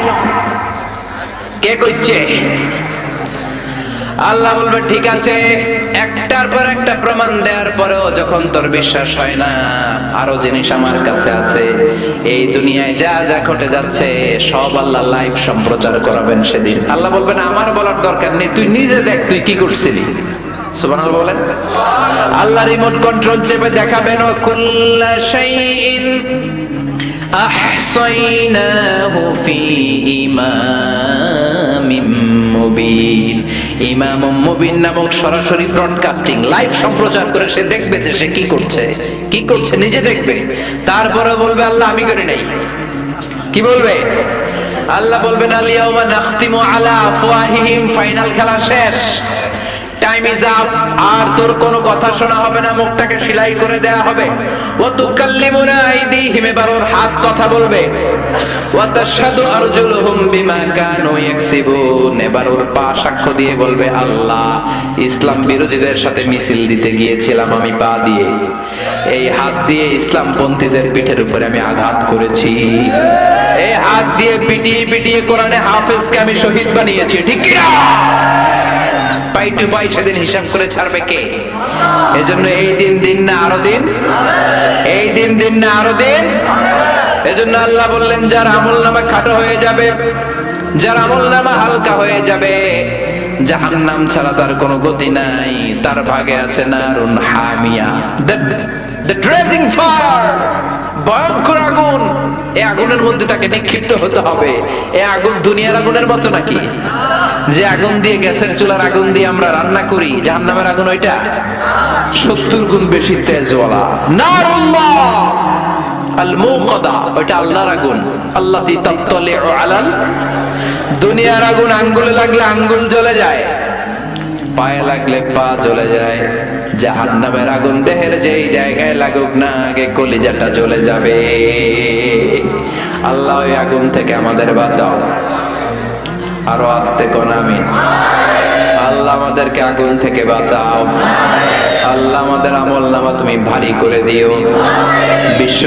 কে কইছে? আল্লাহ বলবে ঠিক আছে। একটার পর একটা প্রমাণ দেওয়ার পরেও যখন তোর বিশ্বাস হয় না, আরো জিনিস আমার কাছে আছে। এই দুনিয়ায় যা যা ঘটে যাচ্ছে সব আল্লাহ লাইভ সম্প্রচার করাবেন সেদিন। আল্লাহ বলবেন আমার বলার দরকার নেই, তুই নিজে দেখ তুই কি করছিলি। সুবহানাল্লাহ বলেন। আল্লাহ রিমোট কন্ট্রোল চেপে দেখাবেন কুল্লা শাইইন আহসাইনাহু ফি ইমামিম মুবিন। ইমামুম মুবিন নামক সরাসরি ব্রডকাস্টিং, লাইভ সম্প্রচার করে সে দেখবে যে সে কি করছে, কি করছে নিজে দেখবে। তারপরে বলবে আল্লাহ আমি করি নাই। কি বলবে? আল্লাহ বলবেন আল ইয়াউমা নাখতিমু আলা আফওয়াহিহিম, ফাইনাল খেলা শেষ, টাইম ইজ আপ। আর তোর কোনো কথা শোনা হবে না, মুখটাকে সেলাই করে দেয়া হবে। ওয়া তুকাল্লিমুনা আইদিহিম, এবার ওর হাত কথা বলবে। ওয়া তাশহাদু আরজুলুহুম বিমা কানু ইয়াকসিবুন, এবার ওর পা সাক্ষ্য দিয়ে বলবে আল্লাহ ইসলাম বিরোধীদের সাথে মিছিল দিতে গিয়েছিলাম আমি পা দিয়ে, এই হাত দিয়ে ইসলাম পন্থীদের পিঠের উপরে আমি আঘাত করেছি, এই হাত দিয়ে পিটিয়ে পিটিয়ে কোরআনে হাফেজকে আমি শহীদ বানিয়েছি। ঠিক কি না? পাই টু পাই সেদিন হিসাব করে ছাড়বে কে? এজন্য এই দিন দিন না আরো দিন, এই দিন দিন না আরো দিন। এজন্য আল্লাহ বললেন যার আমলনামা খাটো হয়ে যাবে, যার আমলনামা হালকা হয়ে যাবে, জাহান্নাম ছাড়া তার কোনো গতি নাই, তার ভাগে আছে নারুন হামিয়া, the blazing fire, ভয়ঙ্কর আগুন। এই আগুনের মধ্যে তাকে নিক্ষিপ্ত হতে হবে। এই আগুন দুনিয়ার আগুনের মতো নাকি? যে আগুন দিয়ে, গ্যাসের চুলার আগুন দিয়ে আমরা রান্না করি, জাহান্নামের আগুন ওইটা 70 গুণ বেশি তেজওয়ালা। নারুল্লাহ আল মুকাদা, ওইটা আল্লাহর আগুন। আল্লাতী তাত্তালিউ আলাল, দুনিয়ার আগুন আঙ্গুলে লাগলে আঙ্গুল জ্বলে যায়, পায়ে লাগলে পা জ্বলে যায়, জাহান্নামের আগুন দেহের যেই জায়গায় লাগুক না, আগে কলিজাটা জ্বলে যাবে। আল্লাহ ওই আগুন থেকে আমাদের বাঁচাও। আরো আস্তে কোন আমিন। আল্লাহ আমাদেরকে আগুন থেকে বাঁচাও। আল্লাহ আমাদের আমল নামা তুমি ভারী করে দিও। বিশ্ব